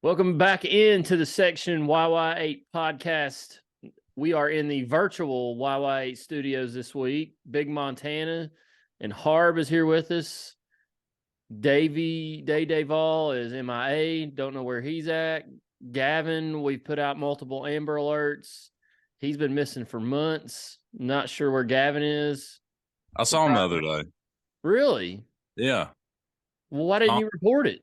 Welcome back into the Section YY8 podcast. We are in the virtual YY8 studios this week. Big Montana and Harb is here with us. Day Vol is MIA. Don't know where he's at. Gavin, we've put out multiple Amber Alerts. He's been missing for months. Not sure where Gavin is. I saw him the other day. Really? Yeah. Well, why didn't you report it?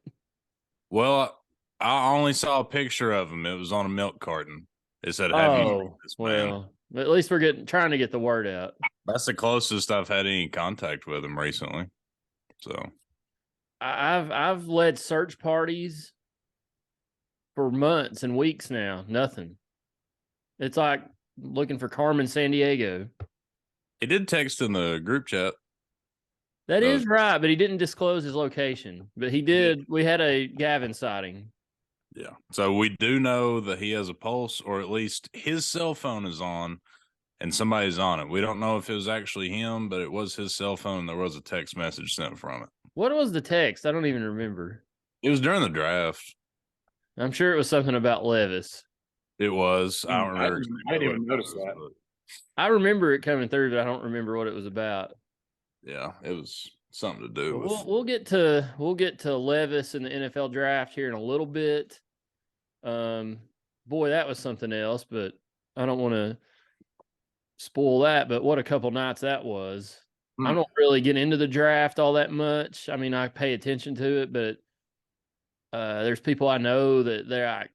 Well, I only saw a picture of him. It was on a milk carton. It said, "Have you seen this man?" Well, at least we're trying to get the word out. That's the closest I've had any contact with him recently. So I've led search parties for months and weeks now. Nothing. It's like looking for Carmen Sandiego. he did text in the group chat. That is right, but he didn't disclose his location. But he did. We had a Gavin sighting. Yeah. So we do know that he has a pulse, or at least his cell phone is on and somebody's on it. We don't know if it was actually him, but it was his cell phone. There was a text message sent from it. What was the text? I don't even remember. It was during the draft. I'm sure it was something about Levis. It was. I don't remember. I didn't even notice that. I remember it coming through, but I don't remember what it was about. Yeah, it was something to do with. We'll get to Levis in the NFL draft here in a little bit. Boy, that was something else, but I don't want to spoil that. But what a couple nights that was. I don't really get into the draft all that much. I mean, I pay attention to it, but there's people I know that I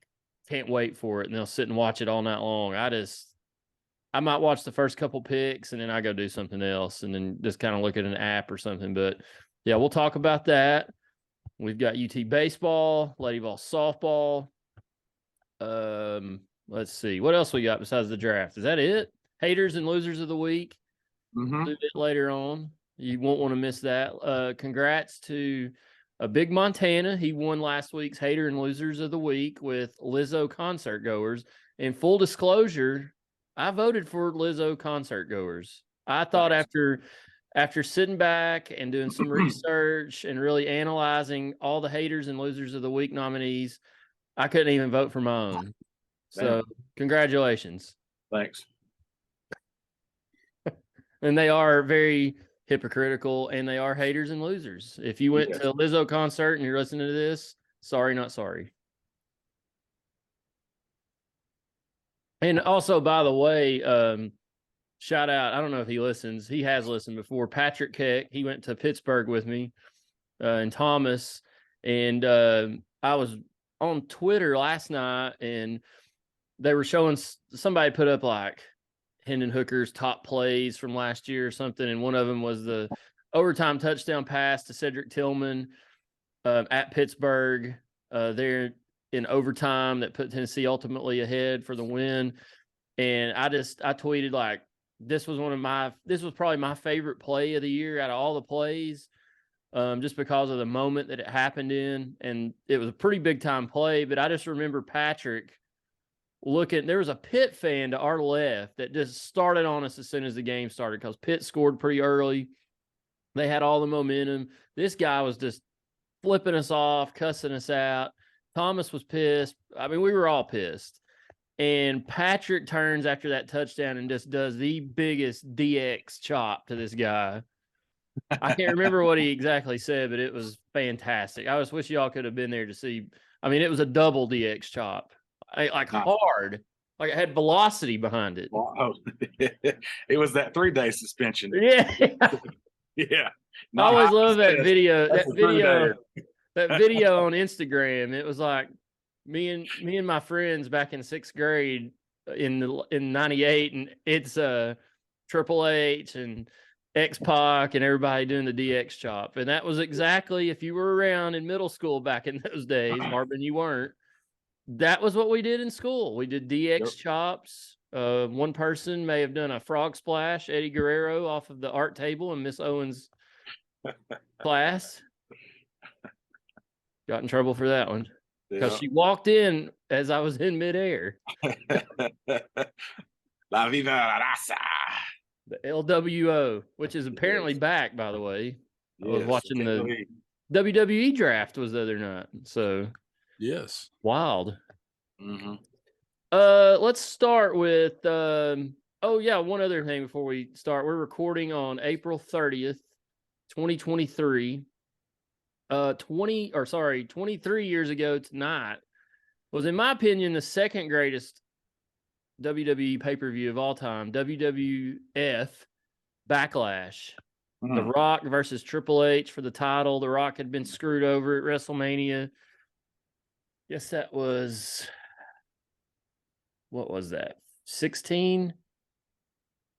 can't wait for it, and they'll sit and watch it all night long. I might watch the first couple picks, and then I go do something else, and then just kind of look at an app or something. But yeah, we'll talk about that. We've got UT baseball, Lady Vols softball. Let's see what else we got besides the draft. Is that it? Haters and losers of the week. A bit later on. You won't want to miss that. Congrats to Big Montana. He won last week's Hater and Losers of the Week with Lizzo concert goers. And full disclosure, I voted for Lizzo concert goers. I thought after sitting back and doing some research and really analyzing all the Haters and Losers of the Week nominees, I couldn't even vote for my own. So congratulations. Thanks. And they are very hypocritical, and they are haters and losers. If you went to a Lizzo concert and you're listening to this, sorry, not sorry. And also, by the way, shout out, I don't know if he listens. He has listened before. Patrick Keck, he went to Pittsburgh with me and Thomas. And I was on Twitter last night, and they were showing somebody put up like Hendon Hooker's top plays from last year or something. And one of them was the overtime touchdown pass to Cedric Tillman at Pittsburgh there in overtime that put Tennessee ultimately ahead for the win. And I tweeted like, this was probably my favorite play of the year out of all the plays, just because of the moment that it happened in. And it was a pretty big time play, but I just remember Patrick there was a Pitt fan to our left that just started on us as soon as the game started, because Pitt scored pretty early. They had all the momentum. This guy was just flipping us off, cussing us out. Thomas was pissed. I mean, we were all pissed. And Patrick turns after that touchdown and just does the biggest DX chop to this guy. I can't remember what he exactly said, but it was fantastic. I just wish y'all could have been there to see. I mean, it was a double DX chop. Hard, like it had velocity behind it. Oh, it was that 3-day suspension. Yeah, yeah. I always love that video. That video on Instagram. It was like me and my friends back in 6th grade in '98, and it's Triple H and X-Pac and everybody doing the DX chop, and that was exactly, if you were around in middle school back in those days, Marvin, you weren't. That was what we did in school. We did DX chops. One person may have done a frog splash, Eddie Guerrero, off of the art table in Miss Owens' class. Got in trouble for that one because she walked in as I was in midair. La Viva Raza. The LWO, which is apparently back, by the way. I was watching the WWE draft was the other night. So Yes. Wild. Mm-hmm. Let's start with one other thing before we start. We're recording on April 30th, 2023. 23 years ago tonight was, in my opinion, the second greatest WWE pay-per-view of all time, WWF Backlash. The Rock versus Triple H for the title. The Rock had been screwed over at WrestleMania. Guess that was, what was that? 16?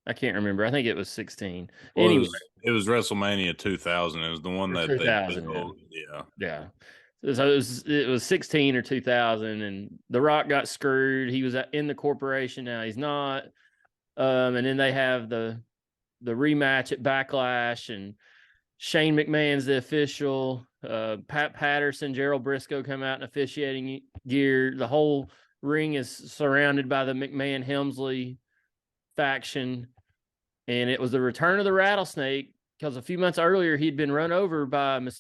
I can't remember. I think it was 16. Well, anyway, it was WrestleMania 2000. It was the one that they 2000. built. Yeah. So it was 16 or 2000, and The Rock got screwed. He was in the corporation. Now he's not. And then they have the rematch at Backlash, and Shane McMahon's the official. Pat Patterson, Gerald Briscoe come out in officiating gear. The whole ring is surrounded by the McMahon Helmsley faction, and it was the return of the Rattlesnake, because a few months earlier he'd been run over by a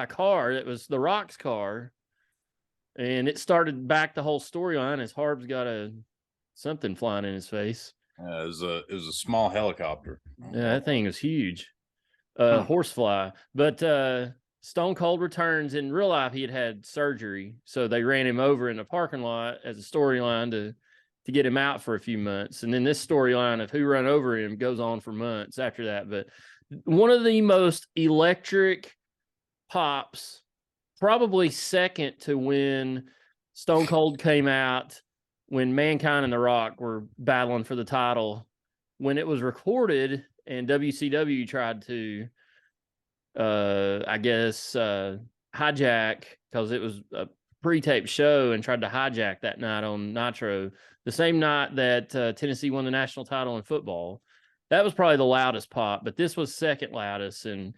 car. It was the Rock's car, and it started back the whole storyline as Harb's got something flying in his face. It was a small helicopter. Yeah, that thing was huge. Horsefly. But Stone Cold returns. In real life, he had surgery, so they ran him over in the parking lot as a storyline to get him out for a few months. And then this storyline of who run over him goes on for months after that. But one of the most electric pops, probably second to when Stone Cold came out, when Mankind and The Rock were battling for the title, when it was recorded and WCW tried to, hijack, because it was a pre-taped show, and tried to hijack that night on Nitro, the same night that Tennessee won the national title in football. That was probably the loudest pop, but this was second loudest. And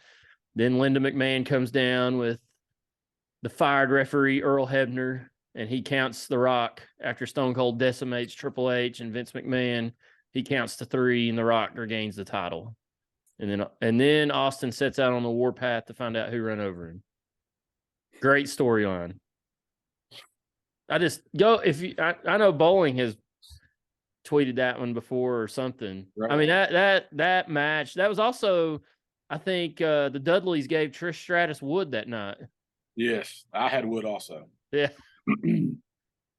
then Linda McMahon comes down with the fired referee Earl Hebner, and he counts The Rock after Stone Cold decimates Triple H and Vince McMahon. He counts to 3, and The Rock regains the title. And then Austin sets out on the warpath to find out who ran over him. Great storyline. I know Bowling has tweeted that one before or something. Right. I mean, that match, that was also, I think, the Dudleys gave Trish Stratus wood that night. Yes, I had wood also. Yeah.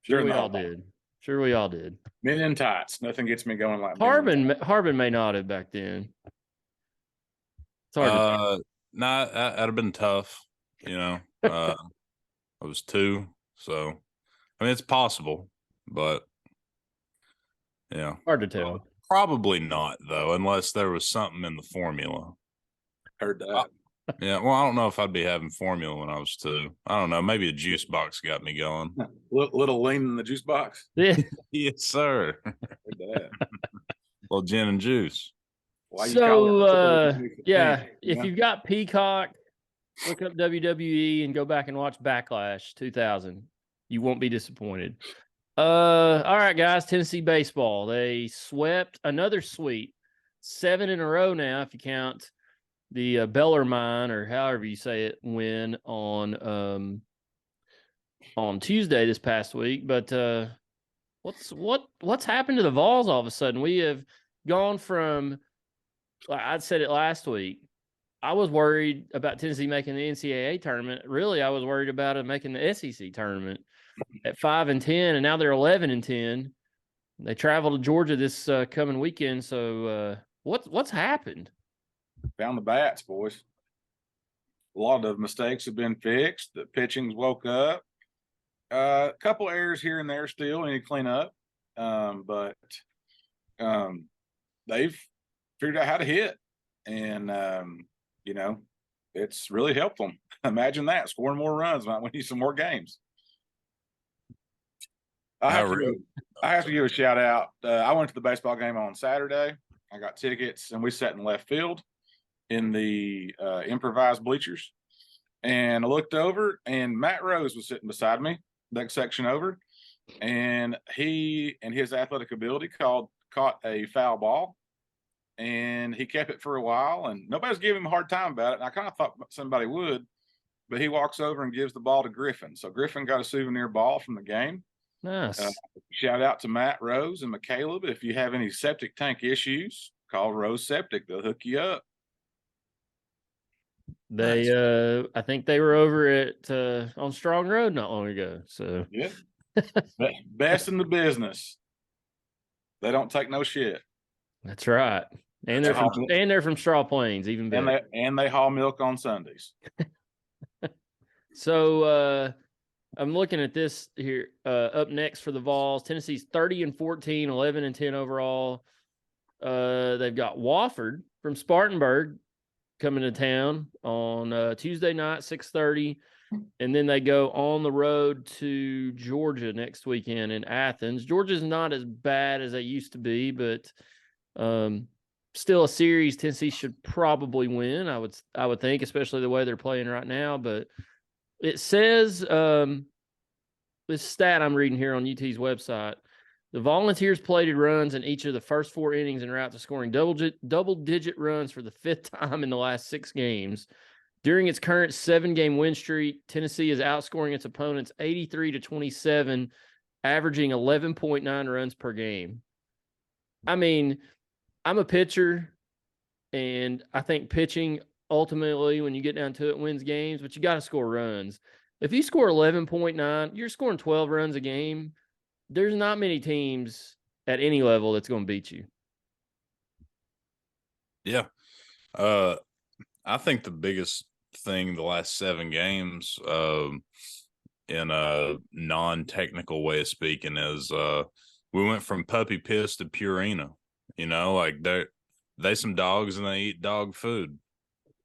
Sure we all did. Sure, we all did. Men in tights. Nothing gets me going like Harbin may not have back then. It's hard to that'd have been tough. I was 2, so I mean it's possible, but yeah, hard to tell. Probably not though, unless there was something in the formula. Heard that. Yeah, well, I don't know if I'd be having formula when I was 2. I don't know. Maybe a juice box got me going. Little lean in the juice box. Yeah. Yes, sir. Heard that. Well, gin and juice. Why you So, call it yeah, if you've got Peacock, look up WWE and go back and watch Backlash 2000. You won't be disappointed. All right, guys, Tennessee baseball. They swept another sweep, 7 in a row now, if you count the Bellarmine, or however you say it, win on Tuesday this past week. But what's happened to the Vols all of a sudden? We have gone from, I said it last week, I was worried about Tennessee making the NCAA tournament. Really, I was worried about it making the SEC tournament at 5-10, and now they're 11-10. They travel to Georgia this coming weekend. So what's happened? Found the bats, boys. A lot of mistakes have been fixed. The pitching's woke up. A couple errors here and there still need to clean up. But they've figured out how to hit. And, it's really helped them. Imagine that. Scoring more runs might win you some more games. I have to give a shout out. I went to the baseball game on Saturday. I got tickets, and we sat in left field in the improvised bleachers. And I looked over, and Matt Rose was sitting beside me, next section over. And he and his athletic ability caught a foul ball. And he kept it for a while, and nobody's giving him a hard time about it. And I kind of thought somebody would, but he walks over and gives the ball to Griffin. So Griffin got a souvenir ball from the game. Nice. Shout out to Matt Rose and McCaleb. If you have any septic tank issues, call Rose Septic. They'll hook you up. They I think they were over at on Strong Road not long ago. So yeah. Best in the business. They don't take no shit. That's right. And they're from Straw Plains, even better. And they haul milk on Sundays. So I'm looking at this here. Up next for the Vols, Tennessee's 30-14, 11-10 overall. They've got Wofford from Spartanburg coming to town on Tuesday night, 6:30. And then they go on the road to Georgia next weekend in Athens. Georgia's not as bad as they used to be, but still a series Tennessee should probably win. I would think, especially the way they're playing right now. But it says this stat I'm reading here on UT's website: the Volunteers plated runs in each of the first 4 innings en route to scoring double-digit runs for the 5th time in the last 6 games. During its current 7-game win streak, Tennessee is outscoring its opponents 83-27, averaging 11.9 runs per game. I mean, I'm a pitcher, and I think pitching ultimately, when you get down to it, wins games, but you got to score runs. If you score 11.9, you're scoring 12 runs a game. There's not many teams at any level that's going to beat you. Yeah. I think the biggest thing the last 7 games, in a non-technical way of speaking, is we went from puppy piss to Purina. You know, like they some dogs and they eat dog food,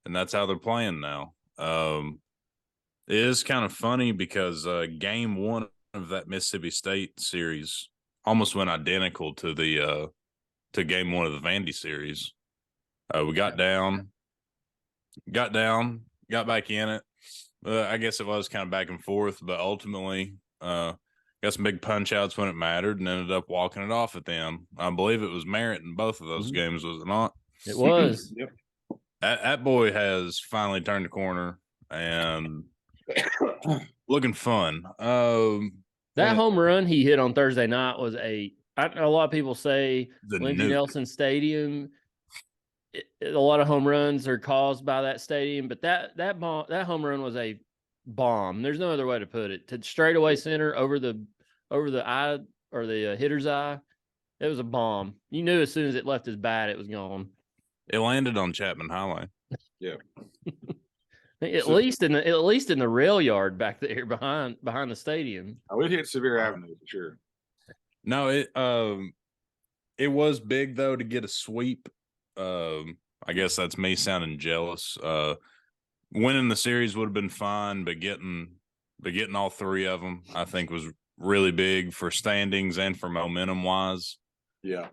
and that's how they're playing now. It is kind of funny because game 1 of that Mississippi State series almost went identical to the to game 1 of the Vandy series. We got down, got back in it. I guess it was kind of back and forth, but ultimately got some big punch outs when it mattered and ended up walking it off at the end. I believe it was Merritt in both of those games, was it not? It was. Yep. That boy has finally turned the corner and looking fun. That home run he hit on Thursday night was a lot of people say Lindsey Nelson Stadium. A lot of home runs are caused by that stadium, but that home run was a bomb. There's no other way to put it. To straightaway center over the eye or the hitter's eye, it was a bomb. You knew as soon as it left his bat, it was gone. It landed on Chapman Highway. Yeah. At least in the rail yard back there behind the stadium. Oh, it hit Sevier Avenue for sure. No, it was big though to get a sweep. I guess that's me sounding jealous. Winning the series would have been fine, but getting all 3 of them, I think, was really big for standings and for momentum wise. Yeah.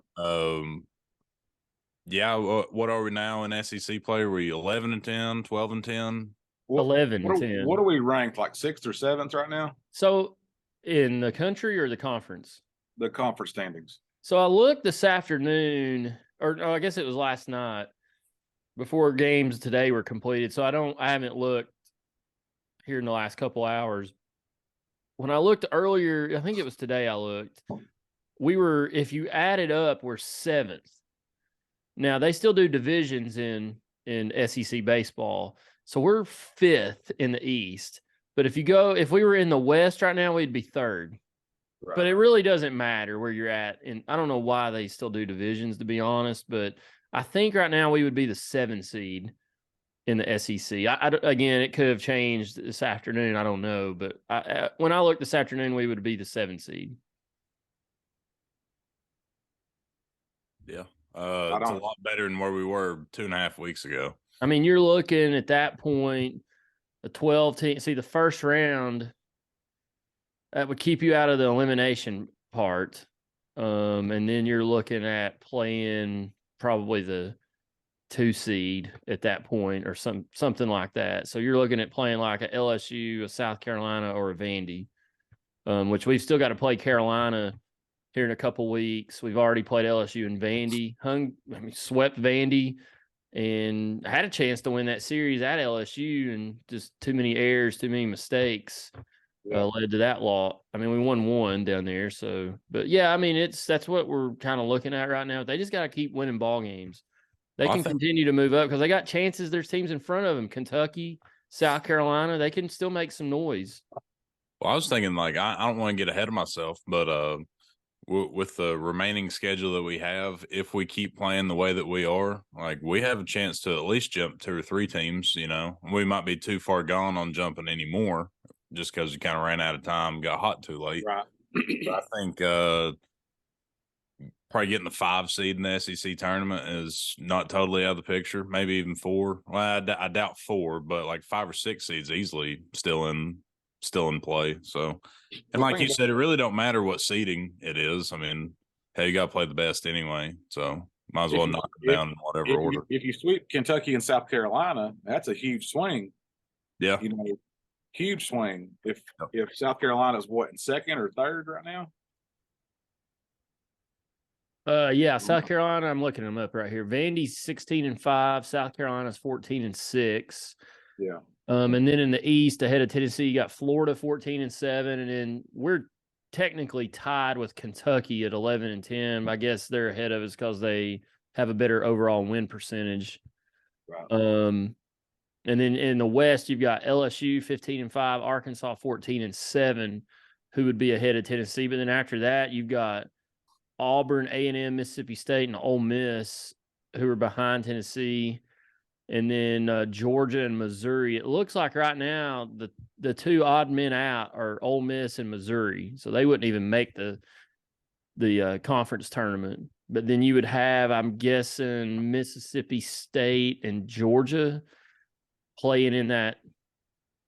Yeah. What are we now in SEC play? Are we 11-10, 12-10? 11-10. What are we ranked, like 6th or 7th right now? So in the country or the conference? The conference standings. So I looked this afternoon, or I guess it was last night, before games today were completed. So I haven't looked here in the last couple hours. When I looked earlier, I think it was today I looked, if you add it up, we're 7th. Now they still do divisions in SEC baseball. So we're 5th in the East. But if we were in the West right now, we'd be 3rd. Right. But it really doesn't matter where you're at. And I don't know why they still do divisions, to be honest. But I think right now we would be the 7th seed in the SEC. Again, it could have changed this afternoon. I don't know. But when I looked this afternoon, we would be the 7th seed. Yeah. It's a lot better than where we were 2.5 weeks ago. I mean, you're looking at that point, a 12 team. See, the first round, that would keep you out of the elimination part. And then you're looking at playing probably the 2 seed at that point or something like that. So you're looking at playing like a LSU, a South Carolina, or a Vandy, which we've still got to play Carolina here in a couple weeks. We've already played LSU and Vandy, swept Vandy, and had a chance to win that series at LSU, and just too many errors, too many mistakes led to that loss. I mean, we won one down there. So, but yeah, I mean, that's what we're kind of looking at right now. They just got to keep winning ball games. They can continue to move up because they got chances. There's teams in front of them. Kentucky, South Carolina, they can still make some noise. Well, I was thinking, like, I don't want to get ahead of myself, but with the remaining schedule that we have, if we keep playing the way that we are, like, we have a chance to at least jump 2 or 3 teams. You know, we might be too far gone on jumping anymore just because we kind of ran out of time, got hot too late. Right. But I think probably getting the 5 seed in the SEC tournament is not totally out of the picture. Maybe even 4. Well, I doubt 4, but like 5 or 6 seeds easily still in play. So, and like you said, it really don't matter what seeding it is. I mean, hey, you got to play the best anyway. So might as well knock it down in whatever order. If you sweep Kentucky and South Carolina, that's a huge swing. Yeah. You know, huge swing. If South Carolina's what, in second or third right now? Yeah, South Carolina, I'm looking them up right here. Vandy's 16-5, South Carolina's 14-6. Yeah. And then in the East, ahead of Tennessee, you got Florida 14-7, and then we're technically tied with Kentucky at 11-10. I guess they're ahead of us because they have a better overall win percentage. Right. And then in the West, you've got LSU 15-5, Arkansas 14-7, who would be ahead of Tennessee. But then after that, you've got Auburn, A&M, Mississippi State, and Ole Miss, who are behind Tennessee. And then Georgia and Missouri. It looks like right now the 2 odd men out are Ole Miss and Missouri, so they wouldn't even make the conference tournament. But then you would have, I'm guessing, Mississippi State and Georgia playing in that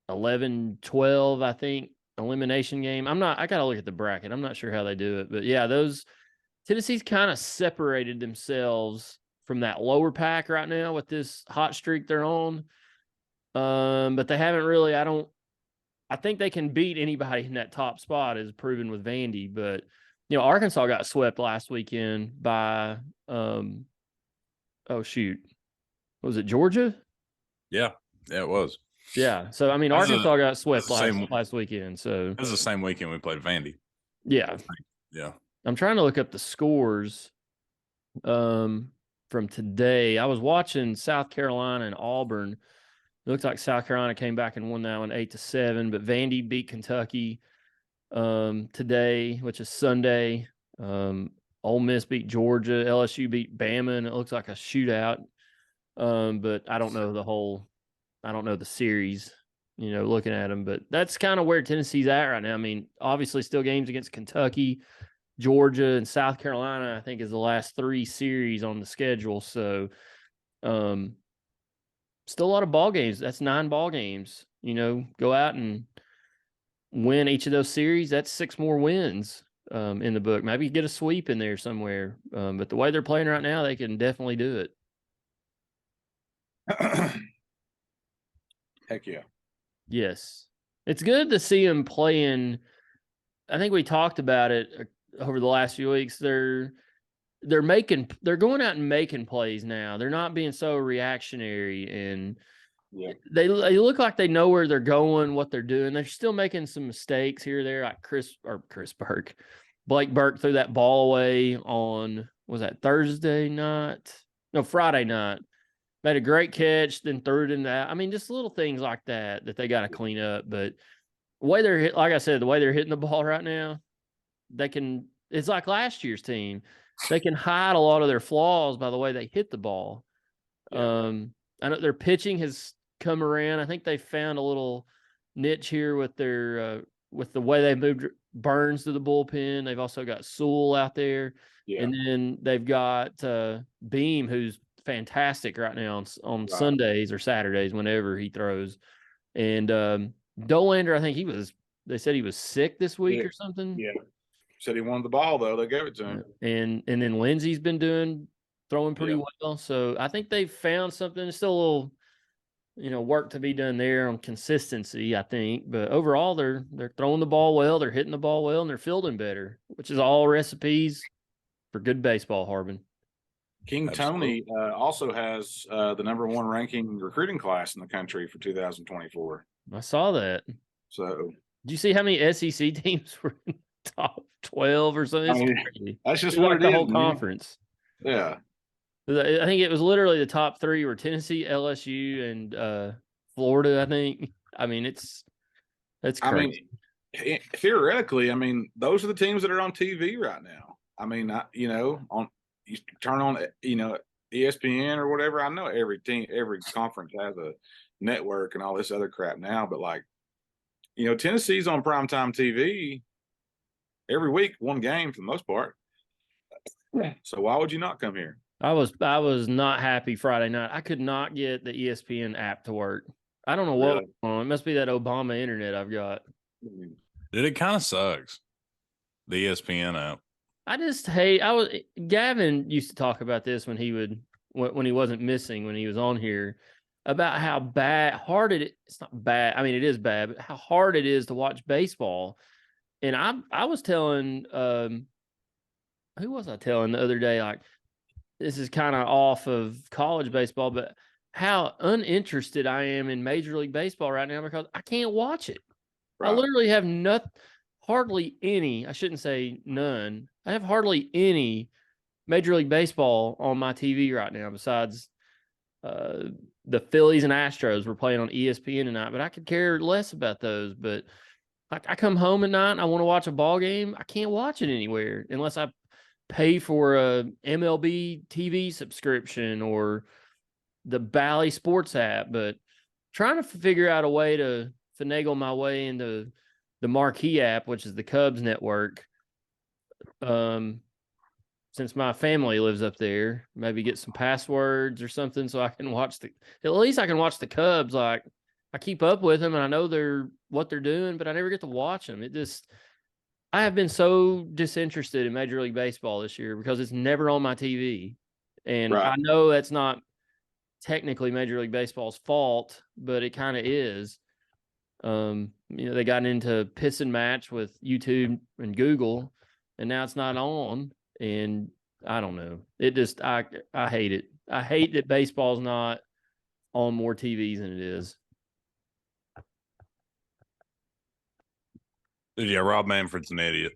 11-12, I think, elimination game. I got to look at the bracket. I'm not sure how they do it, but yeah, Tennessee's kind of separated themselves from that lower pack right now with this hot streak they're on. But they haven't really, I think they can beat anybody in that top spot, as proven with Vandy. But, you know, Arkansas got swept last weekend by, oh, shoot. Was it Georgia? Yeah, it was. Yeah. So, I mean, Arkansas got swept last weekend. So it was the same weekend we played Vandy. Yeah. Yeah. I'm trying to look up the scores from today. I was watching South Carolina and Auburn. It looks like South Carolina came back and won that one 8-7, but Vandy beat Kentucky today, which is Sunday. Ole Miss beat Georgia. LSU beat Bama, and it looks like a shootout. But I don't know the series, you know, looking at them. But that's kind of where Tennessee's at right now. I mean, obviously still games against Kentucky, Georgia, and South Carolina, I think, is the last 3 series on the schedule. So still a lot of ball games. That's 9 ball games. You know, go out and win each of those series. That's 6 more wins in the book. Maybe get a sweep in there somewhere. But the way they're playing right now, they can definitely do it. Heck yeah. Yes. It's good to see them playing. I think we talked about it over the last few weeks. They're going out and making plays now. They're not being so reactionary, and they look like they know where they're going, what they're doing. They're still making some mistakes here or there, like Blake Burke threw that ball away on, was that Thursday night? No, Friday night. Made a great catch, then threw it in that. I mean, just little things like that they got to clean up. But the way they're like I said, the way they're hitting the ball right now, it's like last year's team. They can hide a lot of their flaws by the way they hit the ball. I know their pitching has come around. I think they found a little niche here with their with the way they moved Burns to the bullpen. They've also got Sewell out there, and then they've got Beam, who's fantastic right now on Sundays or Saturdays whenever he throws. And Dolander, I think they said he was sick this week or something. Yeah. Said he wanted the ball, though. They gave it to him. And then Lindsey's been throwing pretty well. So I think they've found something. There's still a little, you know, work to be done there on consistency, I think. But overall, they're throwing the ball well, they're hitting the ball well, and they're fielding better, which is all recipes for good baseball, Harbin. King Absolutely. Tony also has the #1 ranking recruiting class in the country for 2024. I saw that. So Did you see how many SEC teams were in the top 12 or something? I It's mean, crazy. that's just It's what like it the is, whole man. conference. Yeah. I think it was literally the top 3 were Tennessee, LSU, and Florida, I think. I mean, it's I crazy. mean, theoretically, I mean, those are the teams that are on TV right now. I mean, on you turn on, ESPN or whatever. I know every team, every conference has a network and all this other crap now, but like, Tennessee's on primetime TV every week, one game for the most part. So why would you not come here? I was not happy Friday night. I could not get the ESPN app to work. I don't know what was Really? going on. It must be that Obama internet I've got. Dude, it kind of sucks. The ESPN app. I just hate. Gavin used to talk about this when he wasn't missing, when he was on here, about how hard it's not bad. I mean, it is bad, but how hard it is to watch baseball. And I was telling who was I telling the other day, like, this is kind of off of college baseball, but how uninterested I am in Major League Baseball right now because I can't watch it. I Right. literally have hardly any, I shouldn't say none. I have hardly any Major League Baseball on my TV right now besides the Phillies and Astros were playing on ESPN tonight, but I could care less about those. But I come home at night and I want to watch a ball game. I can't watch it anywhere unless I pay for a MLB TV subscription or the Bally Sports app. But trying to figure out a way to finagle my way into the Marquee app, which is the Cubs network. Since my family lives up there, maybe get some passwords or something so I can at least I can watch the Cubs. Like, I keep up with them and I know what they're doing, but I never get to watch them. I have been so disinterested in Major League Baseball this year because it's never on my TV. And Right. I know that's not technically Major League Baseball's fault, but it kind of is. They got into piss and match with YouTube and Google, and now it's not on. And I don't know. I hate it. I hate that baseball's not on more TVs than it is. Dude, yeah, Rob Manfred's an idiot.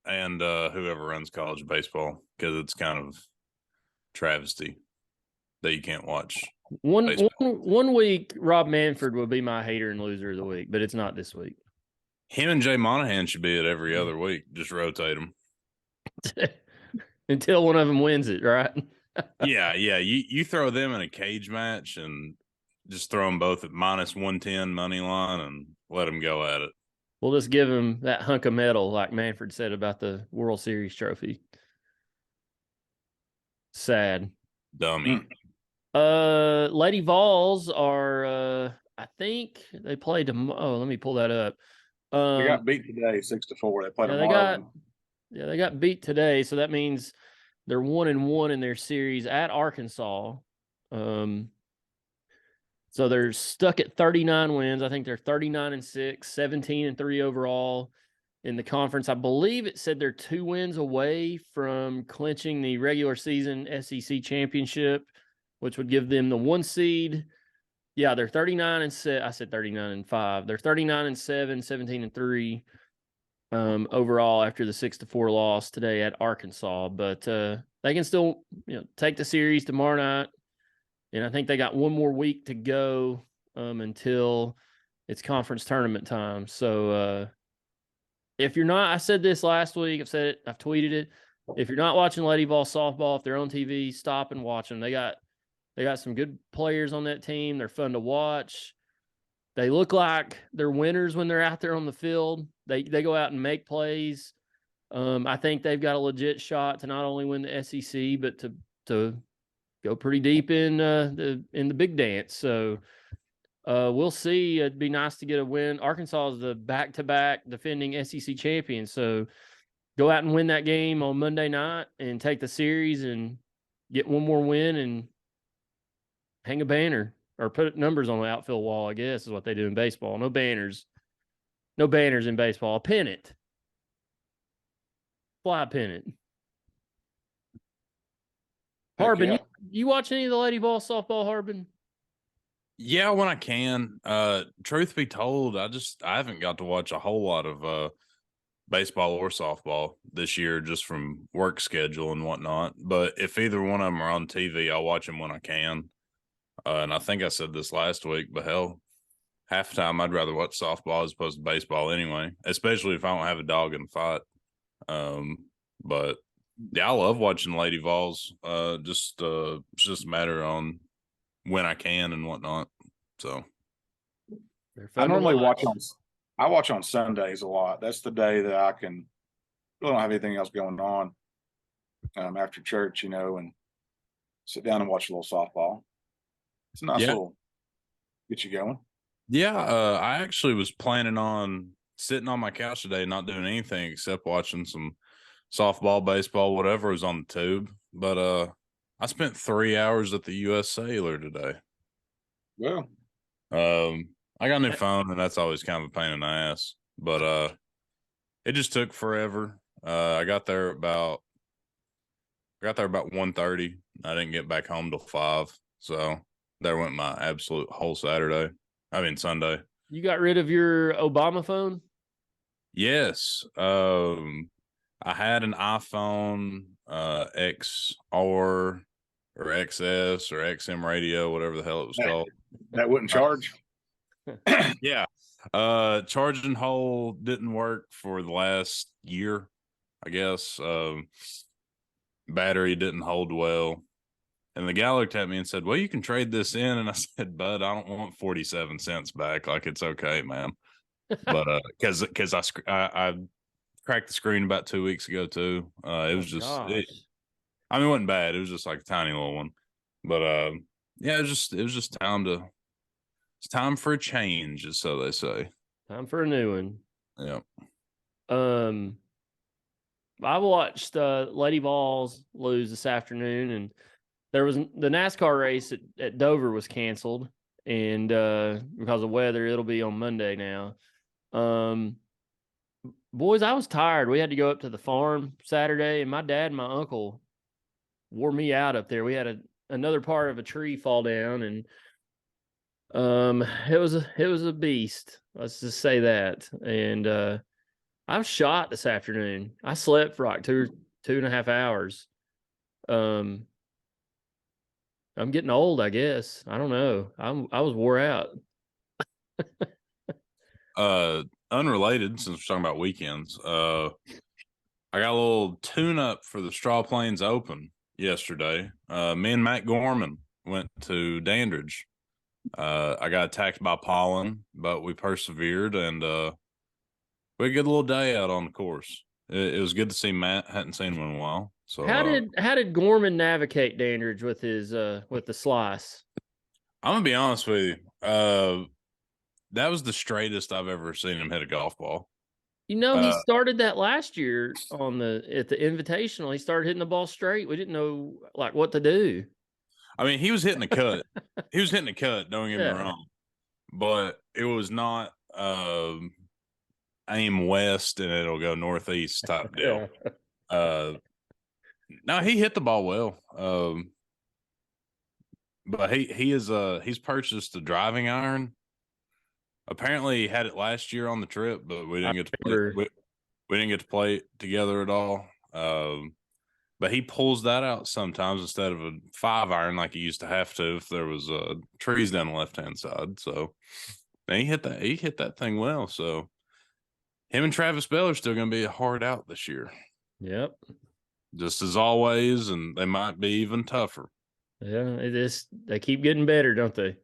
And whoever runs college baseball, because it's kind of travesty that you can't watch baseball. One week, Rob Manfred will be my hater and loser of the week, but it's not this week. Him and Jay Monahan should be it every other week. Just rotate them. Until one of them wins it, right? Yeah. You throw them in a cage match and just throw them both at -110 money line and let them go at it. We'll just give him that hunk of metal, like Manfred said about the World Series trophy. Sad. Dummy. Lady Vols are I think they play tomorrow. Oh, let me pull that up. They got beat today, 6-4. They play tomorrow. They got beat today, so that means they're 1-1 in their series at Arkansas. So they're stuck at 39 wins. I think they're 39-6, 17-3 overall in the conference. I believe it said they're 2 wins away from clinching the regular season SEC championship, which would give them the 1 seed. Yeah, they're 39-6. I said 39-5. They're 39-7, 17-3 overall after the 6-4 loss today at Arkansas. But they can still, take the series tomorrow night. And I think they got one more week to go until it's conference tournament time. So if you're not, I said this last week, I've said it, I've tweeted it. If you're not watching Lady Vol softball, if they're on TV, stop and watch them. They got some good players on that team. They're fun to watch. They look like they're winners when they're out there on the field. They go out and make plays. I think they've got a legit shot to not only win the SEC, but to go pretty deep in the big dance. So we'll see. It'd be nice to get a win. Arkansas is the back-to-back defending SEC champion. So go out and win that game on Monday night and take the series and get one more win and hang a banner or put numbers on the outfield wall, I guess, is what they do in baseball. No banners. No banners in baseball. A pennant. Fly pennant. Harbin, yeah. you watch any of the Lady Vols softball, Harbin? Yeah, when I can. Truth be told, I haven't got to watch a whole lot of baseball or softball this year just from work schedule and whatnot. But if either one of them are on TV, I'll watch them when I can. And I think I said this last week, but hell, half the time I'd rather watch softball as opposed to baseball anyway, especially if I don't have a dog in the fight. But yeah, I love watching Lady Vols. It's just a matter on when I can and whatnot. So I normally I watch on Sundays a lot. That's the day that I can really don't have anything else going on after church, and sit down and watch a little softball. It's a nice little get you going. Yeah, I actually was planning on sitting on my couch today, not doing anything except watching some softball, baseball, whatever was on the tube. But I spent 3 hours at the U.S. Cellular today. Well, I got a new phone, and that's always kind of a pain in the ass. But it just took forever. I got there about 1:30. I didn't get back home till 5. So there went my absolute whole Sunday. You got rid of your Obama phone? Yes. I had an iPhone XR or XS or XM radio, whatever the hell it was called. That wouldn't charge. Yeah. Charging hole didn't work for the last year, I guess. Battery didn't hold well. And the guy looked at me and said, "Well, you can trade this in." And I said, "Bud, I don't want 47 cents back. Like, it's okay, man." But because I cracked the screen about 2 weeks ago too. It was it wasn't bad. It was just like a tiny little one. But yeah, it was just it's time for a change, so they say. Time for a new one. Yeah. I watched Lady Vols lose this afternoon, and there was the NASCAR race at Dover was canceled, and because of weather, it'll be on Monday now. Boys, I was tired. We had to go up to the farm Saturday, and my dad and my uncle wore me out up there. We had another part of a tree fall down, and it was a beast. Let's just say that. And I was shot this afternoon. I slept for like 2.5 hours. I'm getting old, I guess. I don't know. I was wore out. Unrelated, since we're talking about weekends, I got a little tune-up for the Straw Plains Open yesterday. Me and Matt Gorman went to Dandridge. I got attacked by pollen, but we persevered, and we had a good little day out on the course. It was good to see Matt. Hadn't seen him in a while. So how did Gorman navigate Dandridge with his with the slice? I'm gonna be honest with you. That was the straightest I've ever seen him hit a golf ball. He started that last year at the Invitational. He started hitting the ball straight. We didn't know like what to do. I mean, he was hitting a cut. He was hitting a cut. Don't get me wrong, but it was not aim west and it'll go northeast type deal. No, he hit the ball well. But he's purchased a driving iron. Apparently, he had it last year on the trip, but we didn't get to play. We didn't get to play it together at all. But he pulls that out sometimes instead of a 5-iron like he used to have to if there was trees down the left-hand side. So and he hit that thing well. So him and Travis Bell are still going to be hard out this year. Yep. Just as always, and they might be even tougher. Yeah, they keep getting better, don't they?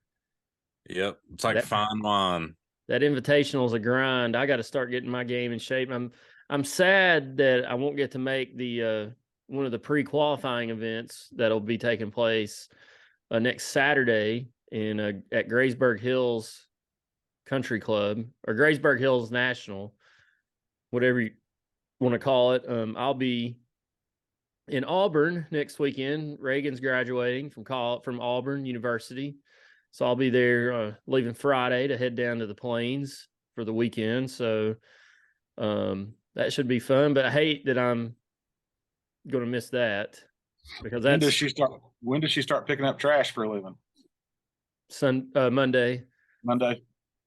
Yep. It's like fine wine. That Invitational is a grind. I got to start getting my game in shape. I'm sad that I won't get to make the one of the pre-qualifying events that'll be taking place next Saturday at Graysburg Hills Country Club or Graysburg Hills National, whatever you want to call it. I'll be in Auburn next weekend. Reagan's graduating from Auburn University. So I'll be there leaving Friday to head down to the Plains for the weekend. So that should be fun. But I hate that I'm going to miss that. because When does that's she start? When does she start picking up trash for a living? Monday. Monday,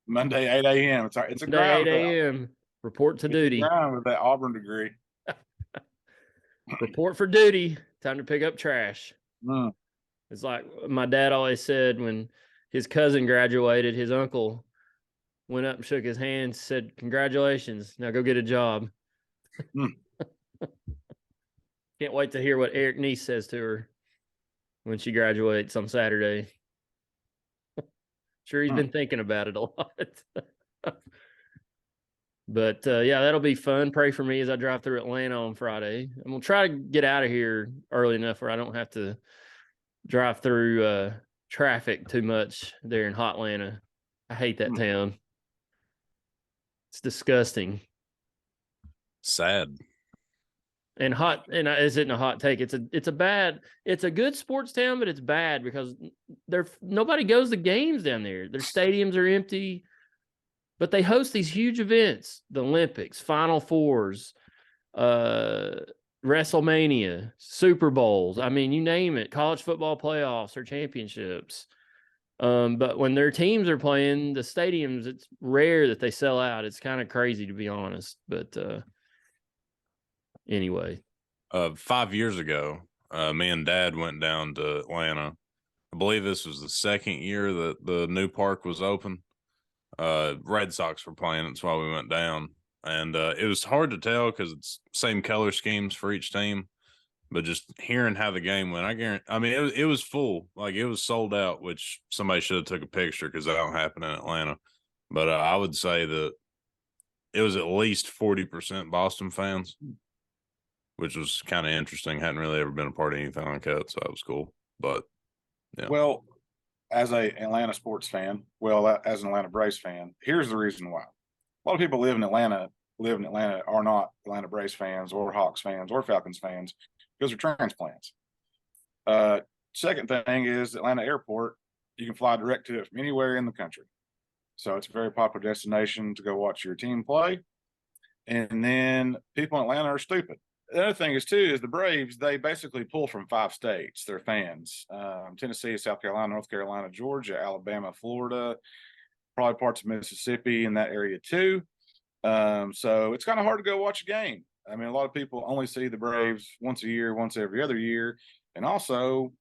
8 a.m. It's a Monday, grind 8 with that. a.m. Report to It's a duty. grind with that Auburn degree. Report for duty. Time to pick up trash. Mm. It's like my dad always said when his cousin graduated, his uncle went up and shook his hand, said, "Congratulations. Now go get a job." Mm. Can't wait to hear what Eric Neese says to her when she graduates on Saturday. Sure, he's been thinking about it a lot. But yeah, that'll be fun. Pray for me as I drive through Atlanta on Friday. I'm gonna try to get out of here early enough where I don't have to drive through traffic too much there in hot Atlanta. I hate that town. It's disgusting. Sad. And hot, and isn't a hot take. It's a good sports town, but it's bad because nobody goes to games down there. Their stadiums are empty, but they host these huge events: the Olympics, Final Fours, WrestleMania, Super Bowls. I mean, you name it, college football playoffs or championships. But when their teams are playing, the stadiums, it's rare that they sell out. It's kind of crazy, to be honest. But anyway. 5 years ago, me and Dad went down to Atlanta. I believe this was the second year that the new park was open. Red Sox were playing. That's why we went down. And it was hard to tell because it's same color schemes for each team. But just hearing how the game went, I mean, it was full. Like, it was sold out, which somebody should have took a picture because that don't happen in Atlanta. But I would say that it was at least 40% Boston fans, which was kind of interesting. Hadn't really ever been a part of anything like that, so that was cool. But yeah. Well, as a Atlanta sports fan, as an Atlanta Braves fan, here's the reason why. A lot of people live in Atlanta are not Atlanta Braves fans or Hawks fans or Falcons fans because they're transplants. Second thing is Atlanta Airport. You can fly direct to it from anywhere in the country. So it's a very popular destination to go watch your team play. And then people in Atlanta are stupid. The other thing is the Braves, they basically pull from 5 states, their fans. Tennessee, South Carolina, North Carolina, Georgia, Alabama, Florida, probably parts of Mississippi in that area too. So it's kind of hard to go watch a game. I mean, a lot of people only see the Braves once a year, once every other year. And also,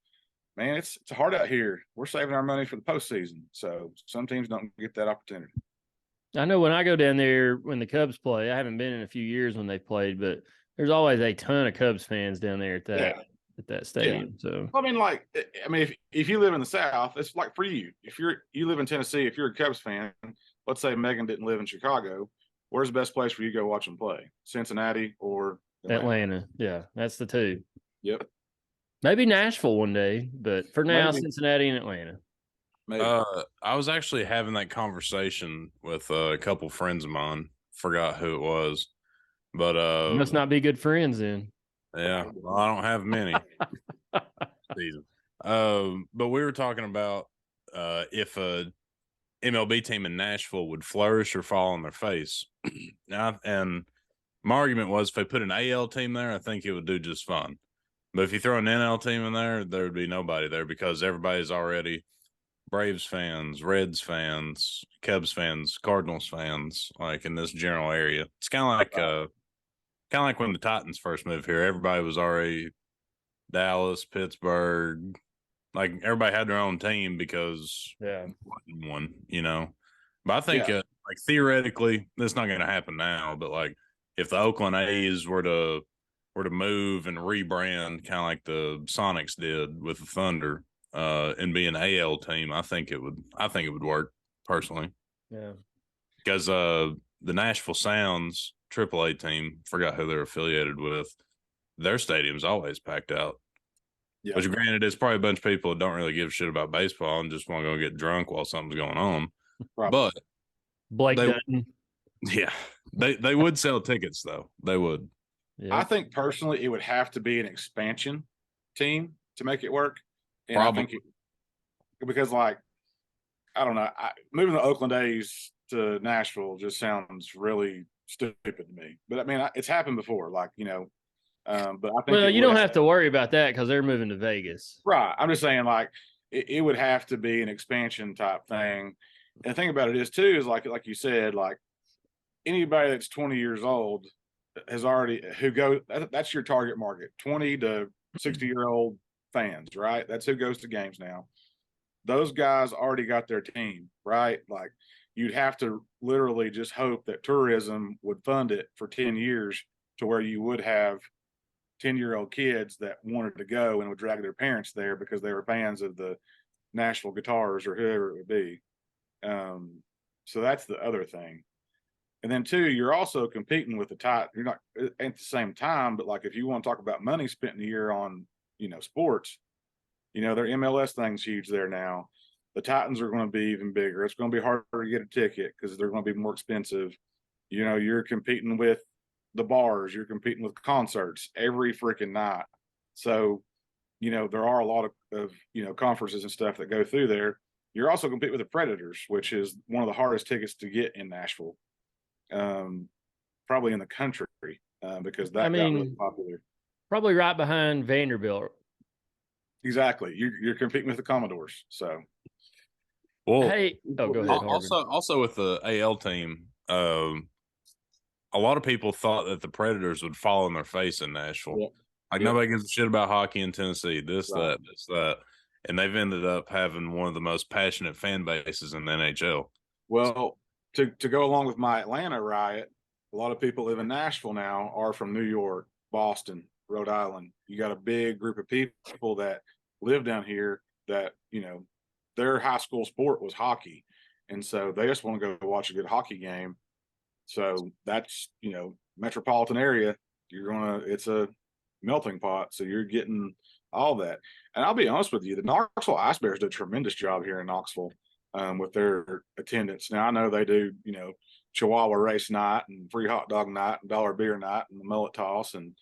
man, it's hard out here. We're saving our money for the postseason. So some teams don't get that opportunity. I know when I go down there when the Cubs play, I haven't been in a few years when they've played, but there's always a ton of Cubs fans down there at that stadium. Yeah. So I mean, if you live in the South, it's like for you. If you live in Tennessee, if you're a Cubs fan, let's say Megan didn't live in Chicago, where's the best place for you to go watch them play? Cincinnati or Atlanta? Yeah, that's the two. Yep. Maybe Nashville one day, but for now, Cincinnati and Atlanta. Maybe. I was actually having that conversation with a couple friends of mine. Forgot who it was, but you must not be good friends then. Yeah, well, I don't have many. But we were talking about if a MLB team in Nashville would flourish or fall on their face. And my argument was if they put an AL team there, I think it would do just fine. But if you throw an NL team in there, there would be nobody there because everybody's already Braves fans, Reds fans, Cubs fans, Cardinals fans, like in this general area. It's kind of like when the Titans first moved here. Everybody was already Dallas, Pittsburgh. Like everybody had their own team because one, you know. But I think like theoretically, that's not going to happen now. But like if the Oakland A's were to move and rebrand, kind of like the Sonics did with the Thunder, and be an AL team, I think it would work personally. Yeah, because the Nashville Sounds AAA team, forgot who they're affiliated with, their stadium's always packed out. Yeah. Which, granted, it's probably a bunch of people that don't really give a shit about baseball and just want to go get drunk while something's going on. Probably. But Blake Dutton. Yeah, they would sell tickets though. They would. Yep. I think personally, it would have to be an expansion team to make it work. And probably. I think because, like, I don't know, moving the Oakland A's to Nashville just sounds really stupid to me. But I mean, it's happened before. Like, you know, But I think Well, it you would don't have to worry about that because they're moving to Vegas. right. I'm just saying, like, it would have to be an expansion type thing. And the thing about it is too, is like you said, like anybody that's 20 years old has already that's your target market, 20 to 60-year-old fans, right? That's who goes to games now. Those guys already got their team, right? Like you'd have to literally just hope that tourism would fund it for 10 years to where you would have 10-year-old kids that wanted to go and would drag their parents there because they were fans of the Nashville Guitars or whoever it would be. So that's the other thing. And then two, you're also competing with the Titans. You're not at the same time, but like if you want to talk about money spent in a year on, sports, their MLS thing's huge there now. The Titans are going to be even bigger. It's going to be harder to get a ticket because they're going to be more expensive. You're competing with the bars, you're competing with concerts every freaking night. So, there are a lot of conferences and stuff that go through there. You're also competing with the Predators, which is one of the hardest tickets to get in Nashville. Probably in the country, because that got really popular. Probably right behind Vanderbilt. Exactly. You're competing with the Commodores. So, well, hey, go ahead. Also with the AL team, a lot of people thought that the Predators would fall on their face in Nashville. Yeah. Like nobody gives a shit about hockey in Tennessee. This, that, and they've ended up having one of the most passionate fan bases in the NHL. Well, to go along with my Atlanta riot, a lot of people live in Nashville now are from New York, Boston, Rhode Island. You got a big group of people that live down here that, their high school sport was hockey. And so they just want to go watch a good hockey game. So that's, metropolitan area. It's a melting pot. So you're getting all that. And I'll be honest with you, the Knoxville Ice Bears did a tremendous job here in Knoxville with their attendance. Now I know they do, Chihuahua race night and free hot dog night and dollar beer night and the mullet toss and,